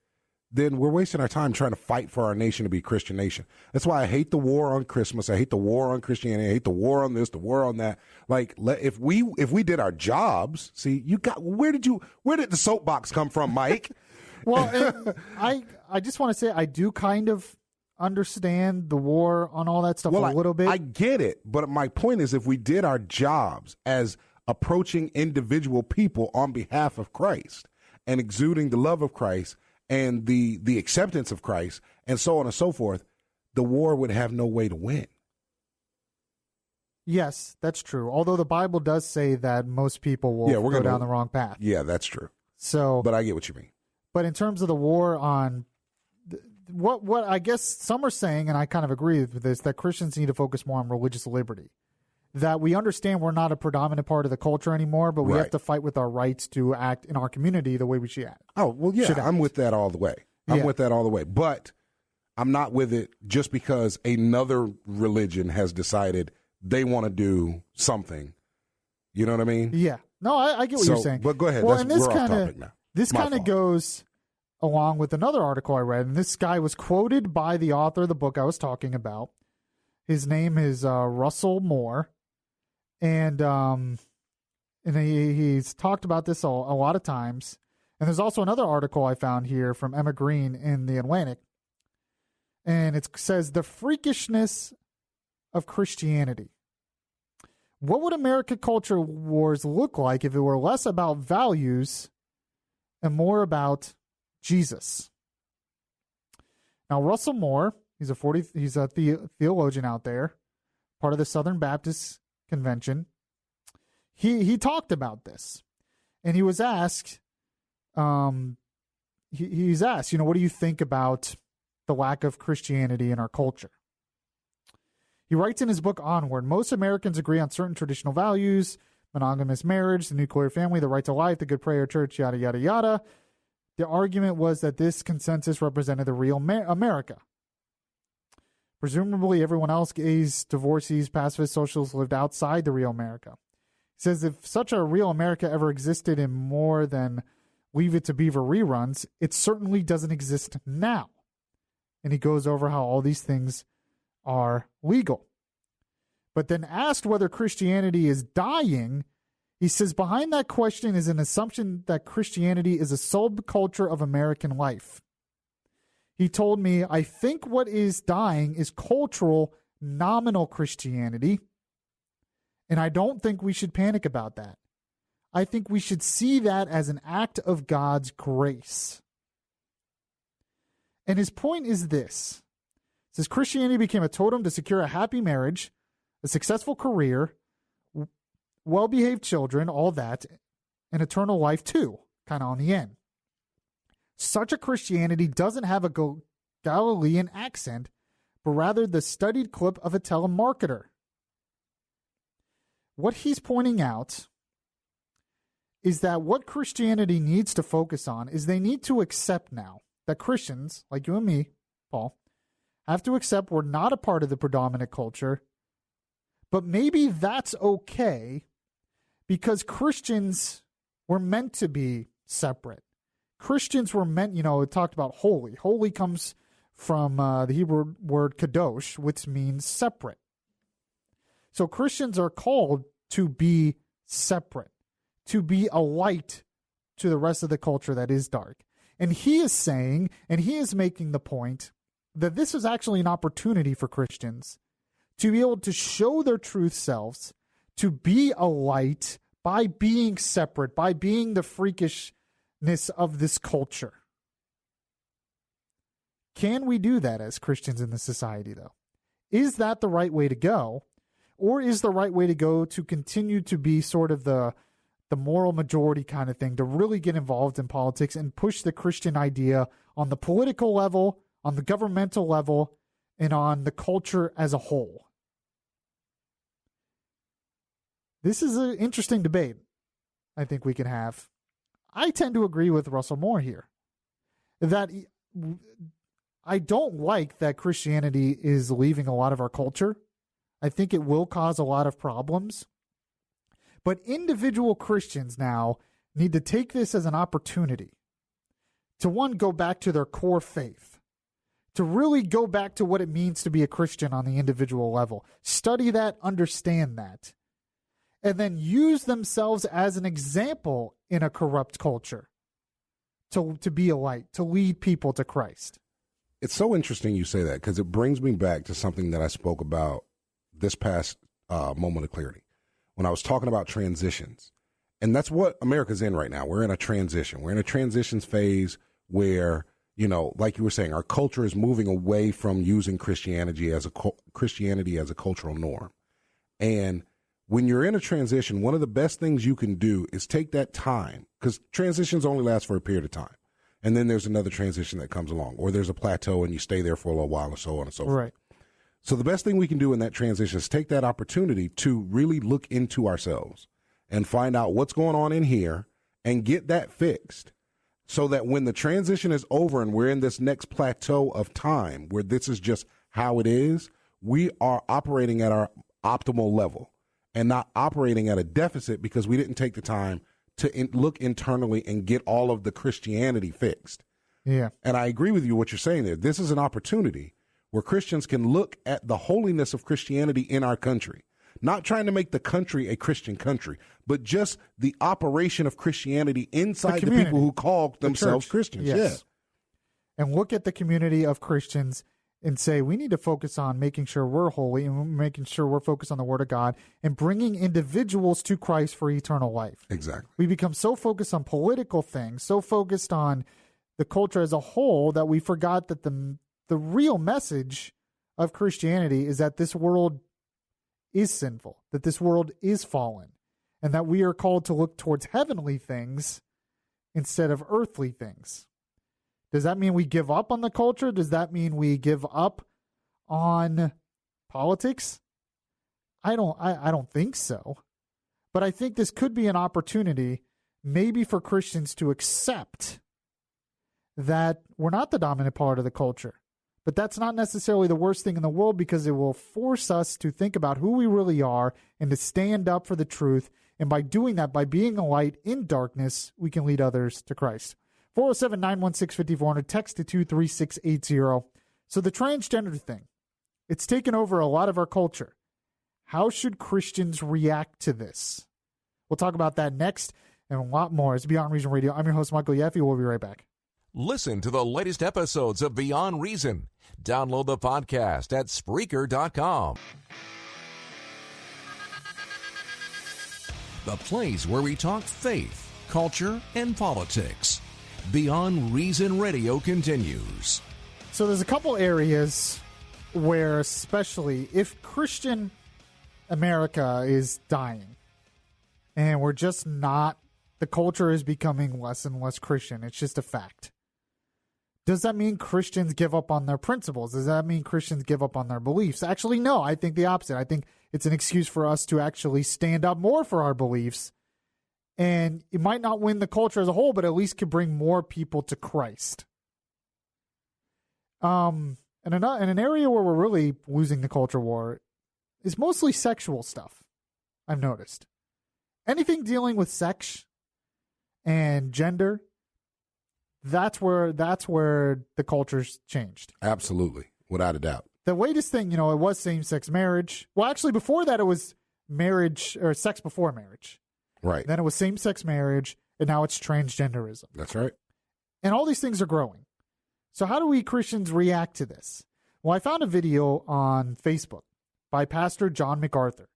then we're wasting our time trying to fight for our nation to be a Christian nation. That's why I hate the war on Christmas. I hate the war on Christianity. I hate the war on this, the war on that. Like, if we did our jobs, see, where did the soapbox come from, Mike? Well, I just want to say I do kind of understand the war on all that stuff a little bit. I get it, but my point is, if we did our jobs as approaching individual people on behalf of Christ and exuding the love of Christ and the acceptance of Christ, and so on and so forth, the war would have no way to win. Yes, that's true. Although the Bible does say that most people will go down the wrong path. Yeah, that's true. So, but I get what you mean. But in terms of the war on what I guess some are saying, and I kind of agree with this, that Christians need to focus more on religious liberty. That we understand we're not a predominant part of the culture anymore, but we have to fight with our rights to act in our community the way we should act. Oh, well, yeah, I'm with that all the way. I'm with that all the way. But I'm not with it just because another religion has decided they want to do something. You know what I mean? Yeah. No, I get what you're saying. But go ahead. Well, we're off topic now. This kind of goes along with another article I read, and this guy was quoted by the author of the book I was talking about. His name is Russell Moore. And he's talked about this a lot of times. And there's also another article I found here from Emma Green in The Atlantic. And it says, "The freakishness of Christianity. What would American culture wars look like if it were less about values and more about Jesus?" Now, Russell Moore, he's a theologian out there, part of the Southern Baptist Convention. He talked about this, and he was asked, he's asked, what do you think about the lack of Christianity in our culture? He writes in his book Onward, "Most Americans agree on certain traditional values: monogamous marriage, the nuclear family, the right to life, the good prayer church, yada yada yada. The argument was that this consensus represented the real America. Presumably, everyone else, gays, divorcees, pacifists, socialists, lived outside the real America." He says, if such a real America ever existed in more than Leave It to Beaver reruns, it certainly doesn't exist now. And he goes over how all these things are legal. But then asked whether Christianity is dying, he says, behind that question is an assumption that Christianity is a subculture of American life. He told me, I think what is dying is cultural, nominal Christianity, and I don't think we should panic about that. I think we should see that as an act of God's grace. And his point is this. He says Christianity became a totem to secure a happy marriage, a successful career, well-behaved children, all that, and eternal life too, kind of on the end. Such a Christianity doesn't have a Galilean accent, but rather the studied clip of a telemarketer. What he's pointing out is that what Christianity needs to focus on is they need to accept now that Christians, like you and me, Paul, have to accept we're not a part of the predominant culture, but maybe that's okay because Christians were meant to be separate. Christians were meant, it talked about holy. Holy comes from the Hebrew word kadosh, which means separate. So Christians are called to be separate, to be a light to the rest of the culture that is dark. And he is saying, and he is making the point, that this is actually an opportunity for Christians to be able to show their truth selves, to be a light by being separate, by being the freakishness of this culture. Can we do that as Christians in this society, though? Is that the right way to go? Or is the right way to go to continue to be sort of the moral majority kind of thing, to really get involved in politics and push the Christian idea on the political level, on the governmental level, and on the culture as a whole? This is an interesting debate I think we can have. I tend to agree with Russell Moore here, that I don't like that Christianity is leaving a lot of our culture. I think it will cause a lot of problems. But individual Christians now need to take this as an opportunity to, one, go back to their core faith, to really go back to what it means to be a Christian on the individual level. Study that, understand that, and then use themselves as an example in a corrupt culture to be a light, to lead people to Christ. It's so interesting you say that, because it brings me back to something that I spoke about this past moment of clarity when I was talking about transitions. And that's what America's in right now. We're in a transition. We're in a transitions phase where, like you were saying, our culture is moving away from using Christianity as a cultural norm. And when you're in a transition, one of the best things you can do is take that time, because transitions only last for a period of time. And then there's another transition that comes along, or there's a plateau and you stay there for a little while, and so on and so forth. Right. So the best thing we can do in that transition is take that opportunity to really look into ourselves and find out what's going on in here and get that fixed, so that when the transition is over and we're in this next plateau of time where this is just how it is, we are operating at our optimal level and not operating at a deficit because we didn't take the time to look internally and get all of the Christianity fixed. Yeah. And I agree with you what you're saying there. This is an opportunity where Christians can look at the holiness of Christianity in our country, not trying to make the country a Christian country, but just the operation of Christianity inside the people who call themselves Christians. Yes. Yeah. And look at the community of Christians and say, we need to focus on making sure we're holy and making sure we're focused on the Word of God and bringing individuals to Christ for eternal life. Exactly. We become so focused on political things, so focused on the culture as a whole, that we forgot that the real message of Christianity is that this world is sinful, that this world is fallen, and that we are called to look towards heavenly things instead of earthly things. Does that mean we give up on the culture? Does that mean we give up on politics? I don't think so. But I think this could be an opportunity maybe for Christians to accept that we're not the dominant part of the culture. But that's not necessarily the worst thing in the world, because it will force us to think about who we really are and to stand up for the truth. And by doing that, by being a light in darkness, we can lead others to Christ. 407-916-5400, text to 23680. So the transgender thing, it's taken over a lot of our culture. How should Christians react to this? We'll talk about that next and a lot more. It's Beyond Reason Radio. I'm your host, Michael Yaffee. We'll be right back. Listen to the latest episodes of Beyond Reason. Download the podcast at Spreaker.com. The place where we talk faith, culture, and politics. Beyond Reason Radio continues. So there's a couple areas where, especially if Christian America is dying and we're just not, the culture is becoming less and less Christian. It's just a fact. Does that mean Christians give up on their principles? Does that mean Christians give up on their beliefs? Actually, no. I think the opposite. I think it's an excuse for us to actually stand up more for our beliefs. And it might not win the culture as a whole, but at least could bring more people to Christ. And an area where we're really losing the culture war is mostly sexual stuff, I've noticed. Anything dealing with sex and gender, that's where the culture's changed. Absolutely, without a doubt. The latest thing, it was same-sex marriage. Well, actually, before that, it was marriage or sex before marriage. Right. Then it was same-sex marriage, and now it's transgenderism. That's right. And all these things are growing. So how do we Christians react to this? Well, I found a video on Facebook by Pastor John MacArthur.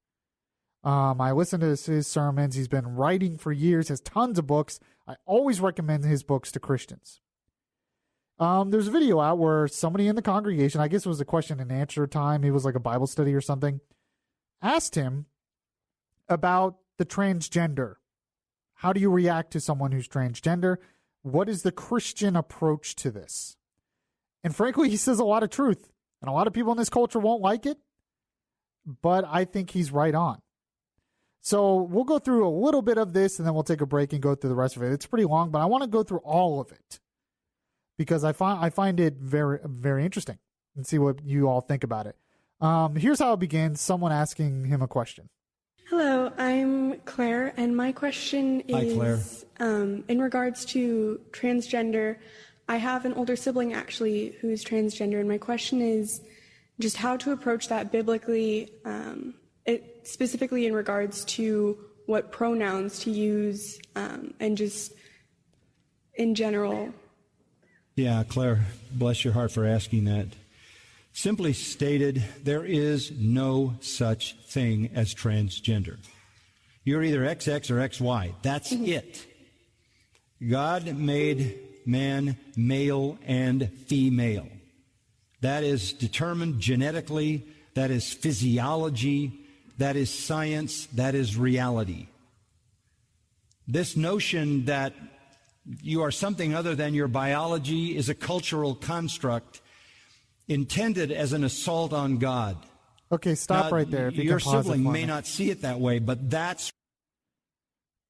I listened to his sermons. He's been writing for years, has tons of books. I always recommend his books to Christians. There's a video out where somebody in the congregation, I guess it was a question and answer time, it was like a Bible study or something, asked him about the transgender. How do you react to someone who's transgender? What is the Christian approach to this? And frankly, he says a lot of truth. And a lot of people in this culture won't like it, but I think he's right on. So we'll go through a little bit of this, and then we'll take a break and go through the rest of it. It's pretty long, but I want to go through all of it because I find it very, very interesting and see what you all think about it. Here's how it begins. Someone asking him a question. Hello, I'm Claire, and my question is, Hi, Claire. In regards to transgender, I have an older sibling actually who's transgender, and my question is just how to approach that biblically, specifically in regards to what pronouns to use, and just in general. Yeah, Claire, bless your heart for asking that. Simply stated, there is no such thing as transgender. You're either XX or XY. That's it. God made man male and female. That is determined genetically. That is physiology. That is science. That is reality. This notion that you are something other than your biology is a cultural construct intended as an assault on God. Okay, stop right there. If you your can pause sibling it for may me. not see it that way, but that's...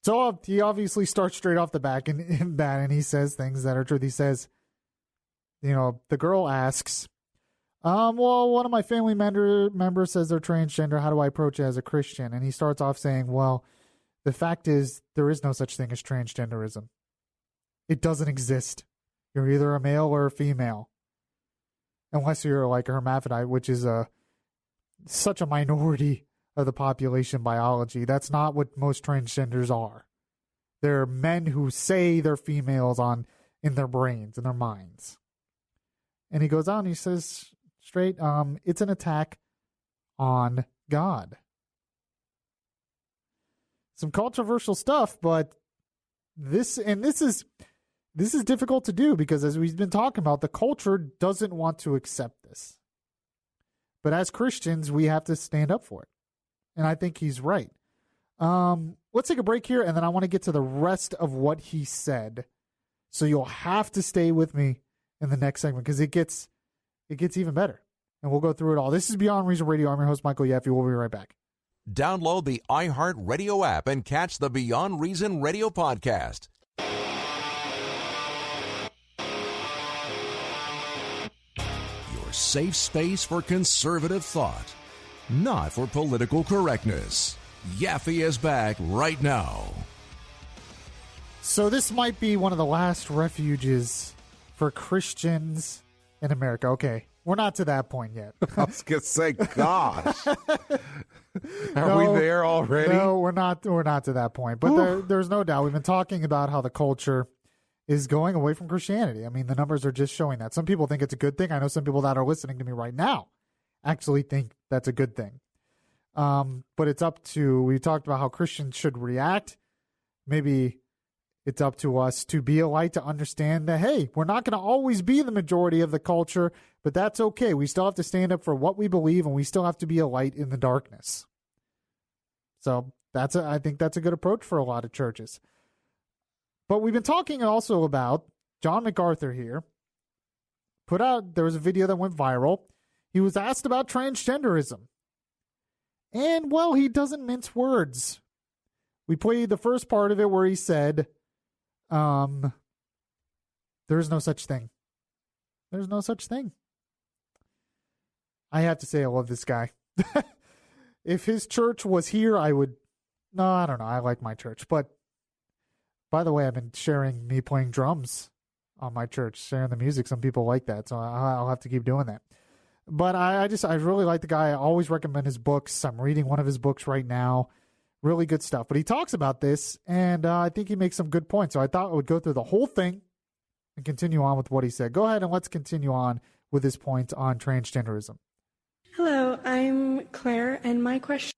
So he obviously starts straight off the back in that, and he says things that are true. He says, the girl asks, well, one of my family members says they're transgender. How do I approach it as a Christian? And he starts off saying, well, the fact is there is no such thing as transgenderism. It doesn't exist. You're either a male or a female. Unless you're like a hermaphrodite, which is such a minority of the population biology. That's not what most transgenders are. They're men who say they're females in their brains, in their minds. And he goes on, he says straight, it's an attack on God. Some controversial stuff, but this is difficult to do because, as we've been talking about, the culture doesn't want to accept this. But as Christians, we have to stand up for it. And I think he's right. Let's take a break here, and then I want to get to the rest of what he said. So you'll have to stay with me in the next segment because it gets even better. And we'll go through it all. This is Beyond Reason Radio. I'm your host, Michael Yaffee. We'll be right back. Download the iHeart Radio app and catch the Beyond Reason Radio podcast. Your safe space for conservative thought, not for political correctness. Yaffee is back right now. So this might be one of the last refuges for Christians in America. Okay, we're not to that point yet. I was going to say, gosh. Are we there already? No, we're not to that point. But there's no doubt. We've been talking about how the culture is going away from Christianity. I mean, the numbers are just showing that. Some people think it's a good thing. I know some people that are listening to me right now actually think that's a good thing. But it's up to, we talked about how Christians should react. Maybe it's up to us to be a light, to understand that, hey, we're not going to always be the majority of the culture, but that's okay. We still have to stand up for what we believe, and we still have to be a light in the darkness. So I think that's a good approach for a lot of churches. But we've been talking also about John MacArthur here. There was a video that went viral. He was asked about transgenderism. And, well, he doesn't mince words. We played the first part of it where he said, there is no such thing. There's no such thing. I have to say I love this guy. If his church was here, I would... No, I don't know. I like my church. But, by the way, I've been sharing me playing drums on my church, sharing the music. Some people like that, so I'll have to keep doing that. But I really like the guy. I always recommend his books. I'm reading one of his books right now. Really good stuff. But he talks about this, and I think he makes some good points. So I thought I would go through the whole thing and continue on with what he said. Go ahead and let's continue on with his point on transgenderism. Hello, I'm Claire, and my question...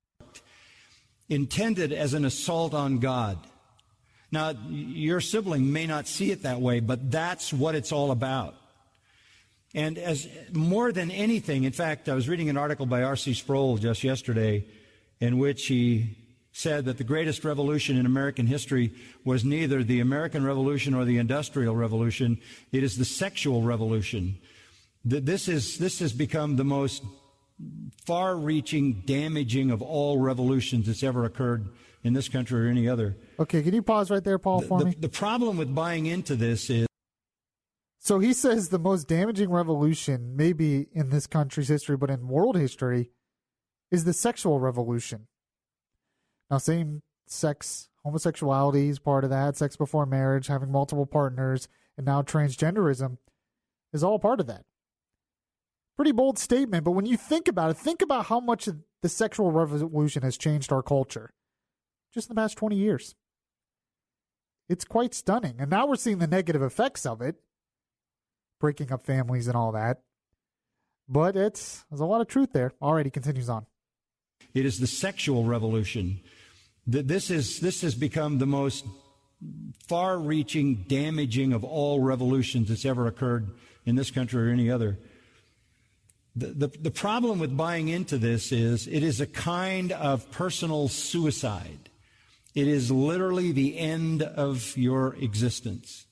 Intended as an assault on God. Now, your sibling may not see it that way, but that's what it's all about. And as more than anything, in fact, I was reading an article by R.C. Sproul just yesterday in which he said that the greatest revolution in American history was neither the American Revolution or the Industrial Revolution. It is the sexual revolution. This has become the most far-reaching, damaging of all revolutions that's ever occurred in this country or any other. Okay, can you pause right there, Paul, for me? The problem with buying into this is... So he says the most damaging revolution, maybe in this country's history, but in world history, is the sexual revolution. Now, same-sex homosexuality is part of that, sex before marriage, having multiple partners, and now transgenderism is all part of that. Pretty bold statement, but when you think about it, think about how much the sexual revolution has changed our culture just in the past 20 years. It's quite stunning. And now we're seeing the negative effects of it, breaking up families and all that. But there's a lot of truth there. All right, he continues on. It is the sexual revolution. This has become the most far-reaching, damaging of all revolutions that's ever occurred in this country or any other. The problem with buying into this is it is a kind of personal suicide. It is literally the end of your existence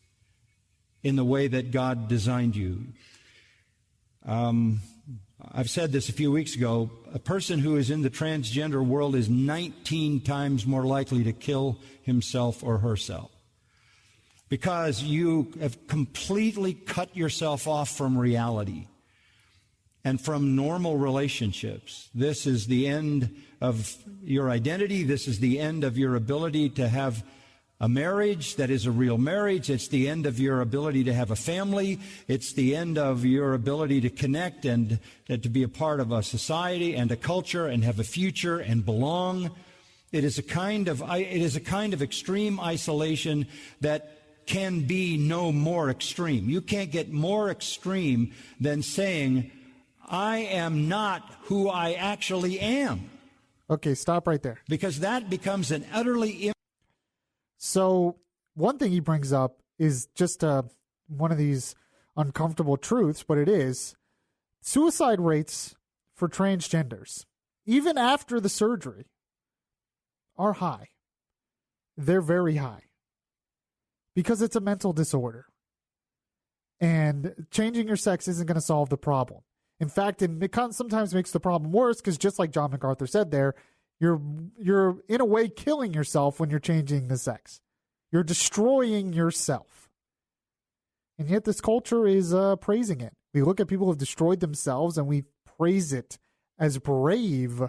in the way that God designed you. I've said this a few weeks ago. A person who is in the transgender world is 19 times more likely to kill himself or herself because you have completely cut yourself off from reality and from normal relationships. This is the end of your identity. This is the end of your ability to have a marriage that is a real marriage. It's the end of your ability to have a family. It's the end of your ability to connect and to be a part of a society and a culture and have a future and belong. It is a kind of extreme isolation that can be no more extreme. You can't get more extreme than saying, I am not who I actually am. Okay, stop right there. Because that becomes an utterly... So one thing he brings up is just one of these uncomfortable truths, but it is suicide rates for transgenders, even after the surgery, are high. They're very high because it's a mental disorder. And changing your sex isn't going to solve the problem. In fact, it sometimes makes the problem worse because just like John MacArthur said there, you're in a way killing yourself when you're changing the sex. You're destroying yourself. And yet this culture is praising it. We look at people who have destroyed themselves and we praise it as brave.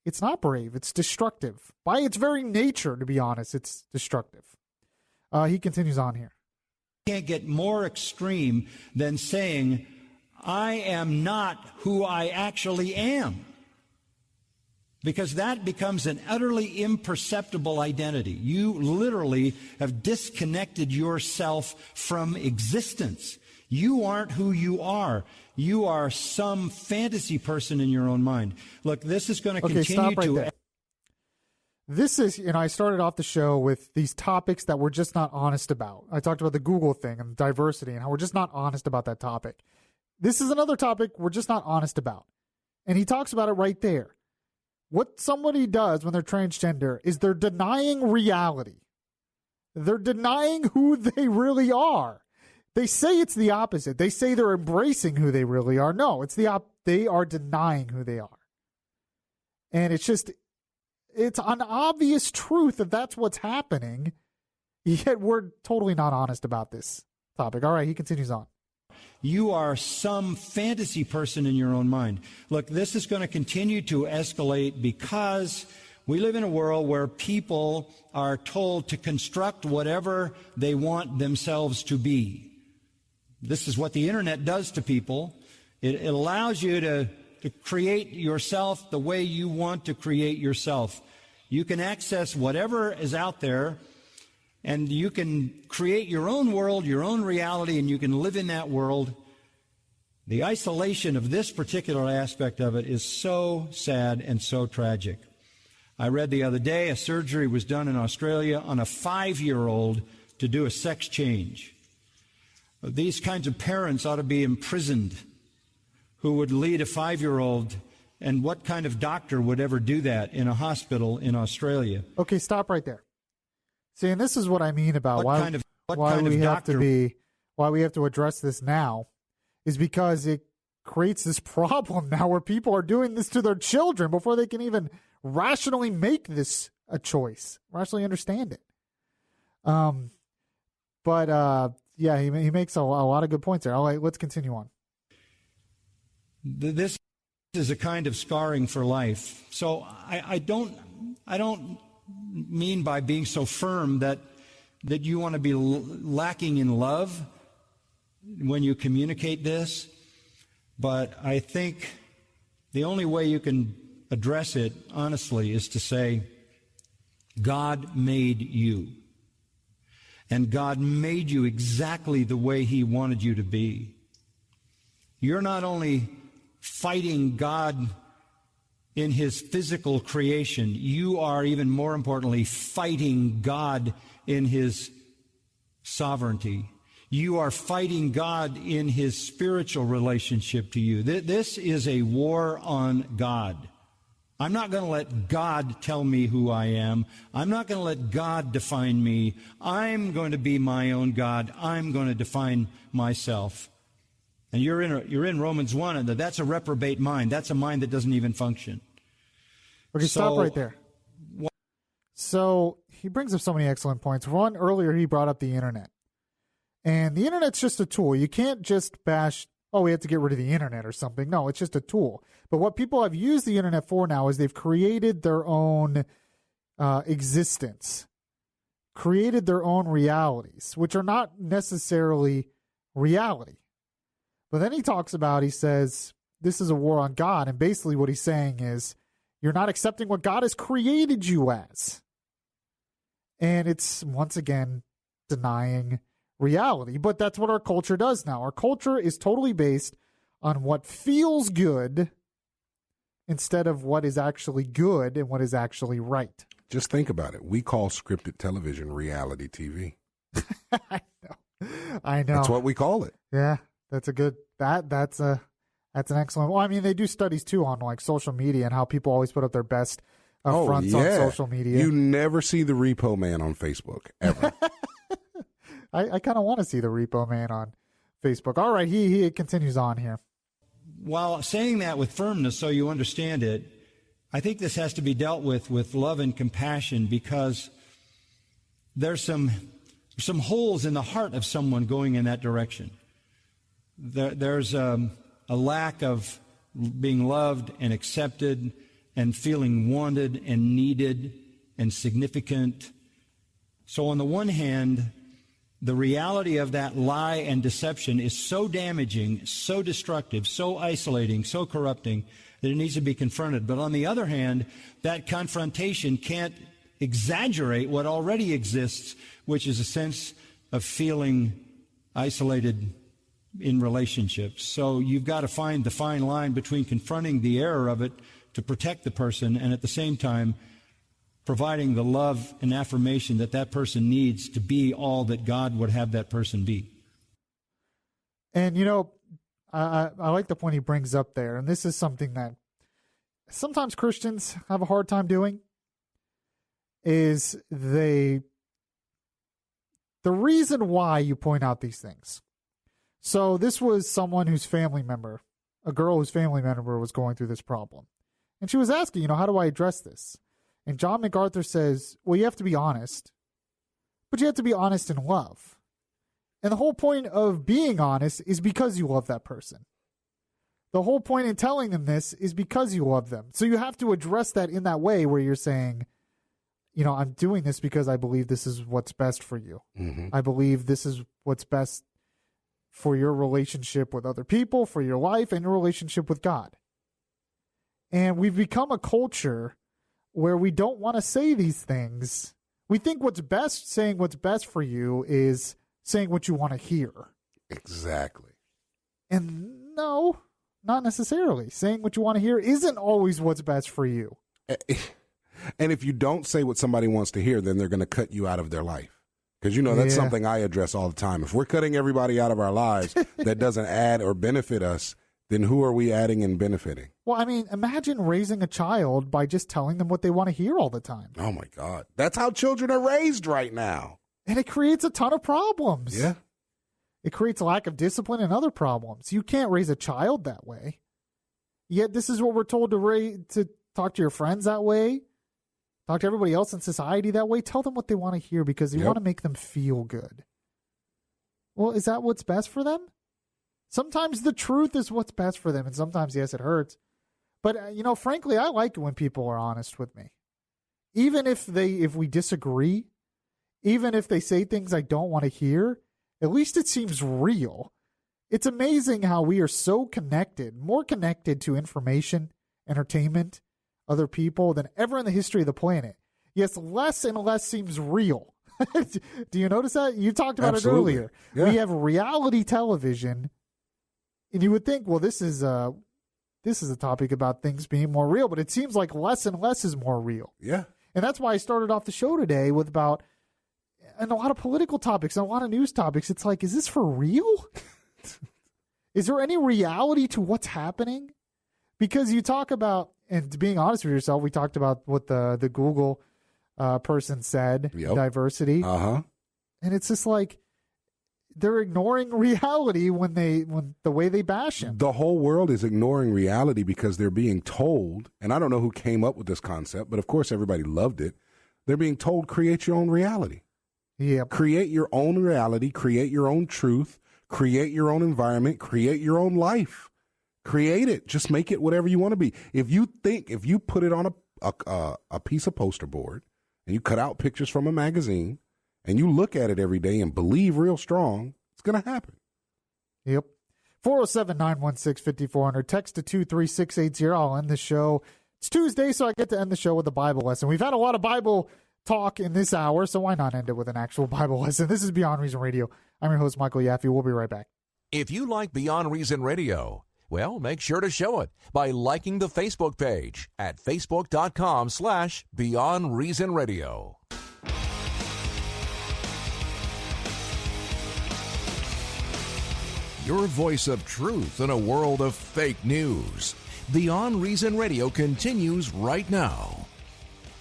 It's not brave. It's destructive. By its very nature, to be honest, it's destructive. He continues on here. Can't get more extreme than saying, I am not who I actually am. Because that becomes an utterly imperceptible identity. You literally have disconnected yourself from existence. You aren't who you are. You are some fantasy person in your own mind. Look, this is going to continue stop right to... there. This is, I started off the show with these topics that we're just not honest about. I talked about the Google thing and diversity and how we're just not honest about that topic. This is another topic we're just not honest about. And he talks about it right there. What somebody does when they're transgender is they're denying reality. They're denying who they really are. They say it's the opposite. They say they're embracing who they really are. No, it's they are denying who they are. And it's an obvious truth that that's what's happening, yet we're totally not honest about this topic. All right, he continues on. You are some fantasy person in your own mind. Look, this is going to continue to escalate because we live in a world where people are told to construct whatever they want themselves to be. This is what the internet does to people. It allows you to create yourself the way you want to create yourself. You can access whatever is out there, and you can create your own world, your own reality, and you can live in that world. The isolation of this particular aspect of it is so sad and so tragic. I read the other day a surgery was done in Australia on a 5-year-old to do a sex change. These kinds of parents ought to be imprisoned who would lead a 5-year-old, and what kind of doctor would ever do that in a hospital in Australia? Okay, stop right there. See, and this is what I mean about why we have to address this now, is because it creates this problem now where people are doing this to their children before they can even rationally make this a choice, rationally understand it. Yeah, he makes a lot of good points there. All right, let's continue on. This is a kind of scarring for life. So I don't mean by being so firm that you want to be lacking in love when you communicate this, but I think the only way you can address it honestly is to say, God made you. And God made you exactly the way He wanted you to be. You're not only fighting God in His physical creation, you are even more importantly fighting God in His sovereignty. You are fighting God in His spiritual relationship to you. This is a war on God. I'm not going to let God tell me who I am. I'm not going to let God define me. I'm going to be my own God. I'm going to define myself. And you're in Romans 1, and that's a reprobate mind. That's a mind that doesn't even function. Okay, stop right there. So he brings up so many excellent points. One, earlier he brought up the internet. And the internet's just a tool. You can't just bash, we have to get rid of the internet or something. No, it's just a tool. But what people have used the internet for now is they've created their own existence, created their own realities, which are not necessarily reality. But then he says, this is a war on God. And basically what he's saying is, you're not accepting what God has created you as. And it's, once again, denying reality. But that's what our culture does now. Our culture is totally based on what feels good instead of what is actually good and what is actually right. Just think about it. We call scripted television reality TV. I know. That's what we call it. Yeah, that's an excellent. Well, I mean, they do studies too on like social media and how people always put up their best fronts on social media. You never see the Repo Man on Facebook ever. I kind of want to see the Repo Man on Facebook. All right, he continues on here. While saying that with firmness so you understand it, I think this has to be dealt with love and compassion, because there's some holes in the heart of someone going in that direction. There's a lack of being loved and accepted and feeling wanted and needed and significant. So on the one hand, the reality of that lie and deception is so damaging, so destructive, so isolating, so corrupting that it needs to be confronted. But on the other hand, that confrontation can't exaggerate what already exists, which is a sense of feeling isolated in relationships. So you've got to find the fine line between confronting the error of it to protect the person and at the same time providing the love and affirmation that person needs to be all that God would have that person be. And, I like the point he brings up there, and this is something that sometimes Christians have a hard time doing, is the reason why you point out these things. So this was someone whose family member, a girl whose family member was going through this problem. And she was asking, how do I address this? And John MacArthur says, well, you have to be honest, but you have to be honest in love. And the whole point of being honest is because you love that person. The whole point in telling them this is because you love them. So you have to address that in that way where you're saying, you know, I'm doing this because I believe this is what's best for you. Mm-hmm. I believe this is what's best for your relationship with other people, for your life, and your relationship with God. And we've become a culture where we don't want to say these things. We think what's best, saying what's best for you, is saying what you want to hear. Exactly. And no, not necessarily. Saying what you want to hear isn't always what's best for you. And if you don't say what somebody wants to hear, then they're going to cut you out of their life. Because, you know, that's something I address all the time. If we're cutting everybody out of our lives that doesn't add or benefit us, then who are we adding and benefiting? Well, I mean, imagine raising a child by just telling them what they want to hear all the time. Oh, my God. That's how children are raised right now. And it creates a ton of problems. Yeah. It creates a lack of discipline and other problems. You can't raise a child that way. Yet this is what we're told to talk to your friends that way, talk to everybody else in society that way. Tell them what they want to hear because you want to make them feel good. Well, is that what's best for them? Sometimes the truth is what's best for them, and sometimes, yes, it hurts. But, you know, frankly, I like it when people are honest with me. Even if we disagree, even if they say things I don't want to hear, at least it seems real. It's amazing how we are so connected, more connected to information, entertainment, other people than ever in the history of the planet. Yes, less and less seems real. Do you notice that? You talked about Absolutely. it earlier. Yeah. We have reality television, and you would think, well, this is a topic about things being more real, but it seems like less and less is more real. Yeah. And that's why I started off the show today with and a lot of political topics and a lot of news topics. It's like, is this for real? Is there any reality to what's happening? Because you talk about, and to being honest with yourself, we talked about what the Google person said, diversity. Uh-huh. And it's just like they're ignoring reality when the way they bash him. The whole world is ignoring reality because they're being told, and I don't know who came up with this concept, but of course everybody loved it. They're being told, create your own reality. Yeah. Create your own reality, create your own truth, create your own environment, create your own life. Create it. Just make it whatever you want to be. If you put it on a piece of poster board and you cut out pictures from a magazine and you look at it every day and believe real strong, it's going to happen. Yep. 407-916-5400. Text to 23680. I'll end the show. It's Tuesday, so I get to end the show with a Bible lesson. We've had a lot of Bible talk in this hour, so why not end it with an actual Bible lesson? This is Beyond Reason Radio. I'm your host, Michael Yaffee. We'll be right back. If you like Beyond Reason Radio, well, make sure to show it by liking the Facebook page at facebook.com/Beyond Reason Radio. Your voice of truth in a world of fake news. Beyond Reason Radio continues right now.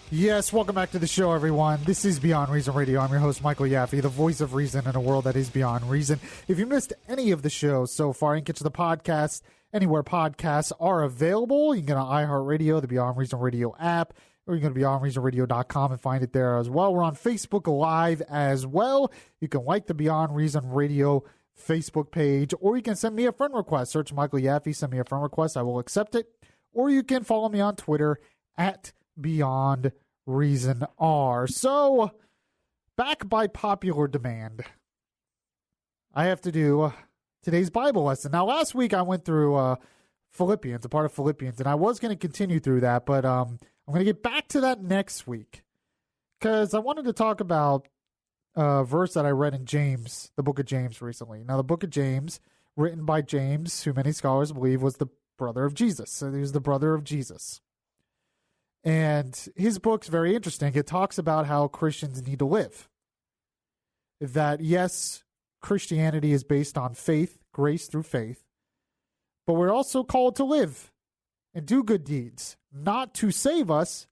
Yes, welcome back to the show, everyone. This is Beyond Reason Radio. I'm your host, Michael Yaffee, the voice of reason in a world that is beyond reason. If you missed any of the shows so far, you can get to the podcast anywhere podcasts are available. You can get on iHeartRadio, the Beyond Reason Radio app, or you can go to beyondreasonradio.com and find it there as well. We're on Facebook Live as well. You can like the Beyond Reason Radio Facebook page, or you can send me a friend request. Search Michael Yaffee, send me a friend request. I will accept it. Or you can follow me on Twitter at Beyond Reason R. So, back by popular demand, I have to do today's Bible lesson. Now, last week I went through Philippians, a part of Philippians, and I was going to continue through that, but I'm going to get back to that next week because I wanted to talk about a verse that I read in James, the book of James recently. Now, the book of James, written by James, who many scholars believe was the brother of Jesus. So he was the brother of Jesus. And his book's very interesting. It talks about how Christians need to live. That, yes, Christianity is based on faith, grace through faith, but we're also called to live and do good deeds, not to save us,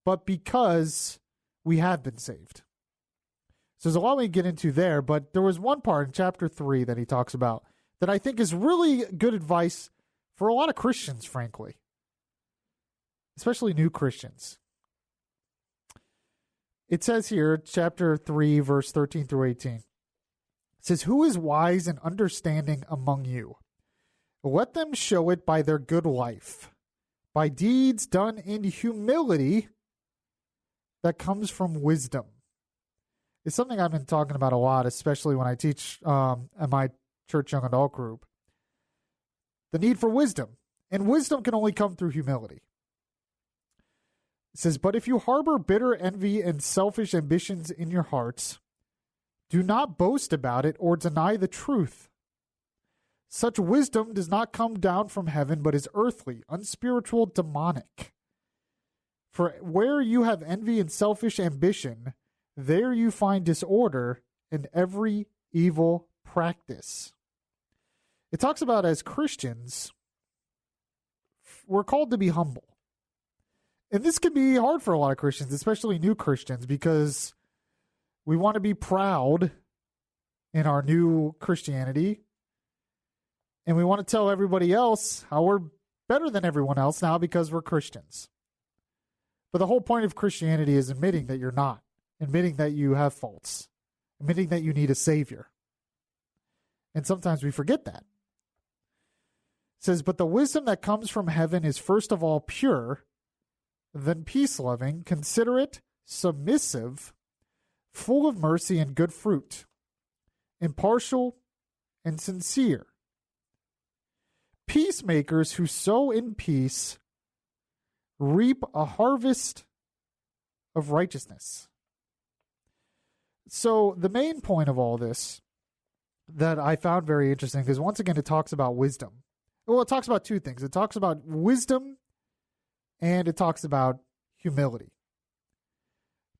but because we have been saved. So there's a lot we can get into there, but there was one part in chapter 3 that he talks about that I think is really good advice for a lot of Christians, frankly. Especially new Christians. It says here, chapter 3, verse 13 through 18. It It says, who is wise and understanding among you? Let them show it by their good life, by deeds done in humility that comes from wisdom. It's something I've been talking about a lot, especially when I teach at my church young adult group. The need for wisdom. And wisdom can only come through humility. It says, but if you harbor bitter envy and selfish ambitions in your hearts, do not boast about it or deny the truth. Such wisdom does not come down from heaven, but is earthly, unspiritual, demonic. For where you have envy and selfish ambition, there you find disorder and every evil practice. It talks about as Christians, we're called to be humble. And this can be hard for a lot of Christians, especially new Christians, because we want to be proud in our new Christianity. And we want to tell everybody else how we're better than everyone else now because we're Christians. But the whole point of Christianity is admitting that you're not, admitting that you have faults, admitting that you need a Savior. And sometimes we forget that. It says, but the wisdom that comes from heaven is first of all pure, then peace-loving, considerate, submissive, full of mercy and good fruit, impartial and sincere. Peacemakers who sow in peace reap a harvest of righteousness. So the main point of all this that I found very interesting is, once again, it talks about wisdom. Well, it talks about two things. It talks about wisdom and it talks about humility.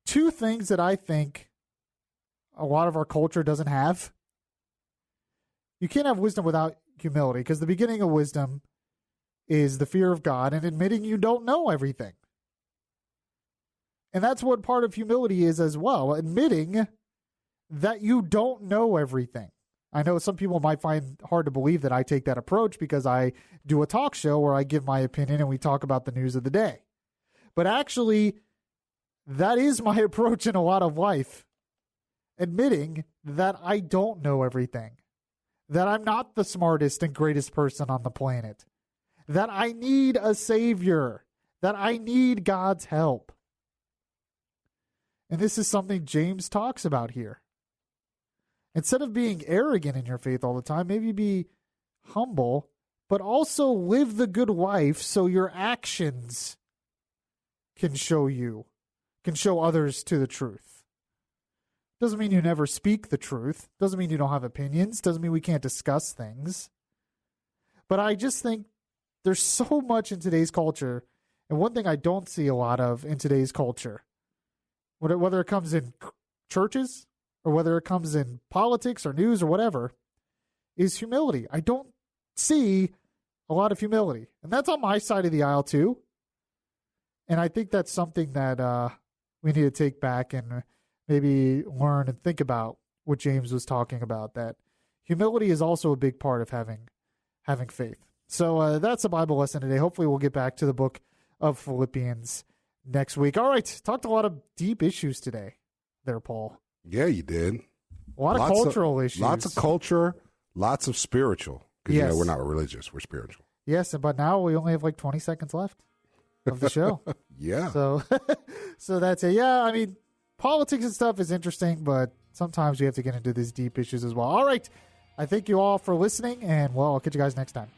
Two things that I think a lot of our culture doesn't have. You can't have wisdom without humility, because the beginning of wisdom is the fear of God and admitting you don't know everything. And that's what part of humility is as well, admitting that you don't know everything. I know some people might find hard to believe that I take that approach because I do a talk show where I give my opinion and we talk about the news of the day. But actually, that is my approach in a lot of life, admitting that I don't know everything, that I'm not the smartest and greatest person on the planet, that I need a Savior, that I need God's help. And this is something James talks about here. Instead of being arrogant in your faith all the time, maybe be humble, but also live the good life so your actions can show others to the truth. Doesn't mean you never speak the truth. Doesn't mean you don't have opinions. Doesn't mean we can't discuss things. But I just think there's so much in today's culture, and one thing I don't see a lot of in today's culture, whether it comes in churches or whether it comes in politics or news or whatever, is humility. I don't see a lot of humility. And that's on my side of the aisle too. And I think that's something that we need to take back and maybe learn and think about what James was talking about, that humility is also a big part of having faith. So that's a Bible lesson today. Hopefully we'll get back to the book of Philippians next week. All right, talked a lot of deep issues today there, Paul. Yeah, you did. A lot of cultural issues. Lots of culture, lots of spiritual. Because, yes. we're not religious, we're spiritual. Yes, but now we only have like 20 seconds left of the show. Yeah. So that's it. Yeah, I mean, politics and stuff is interesting, but sometimes we have to get into these deep issues as well. All right. I thank you all for listening, and, well, I'll catch you guys next time.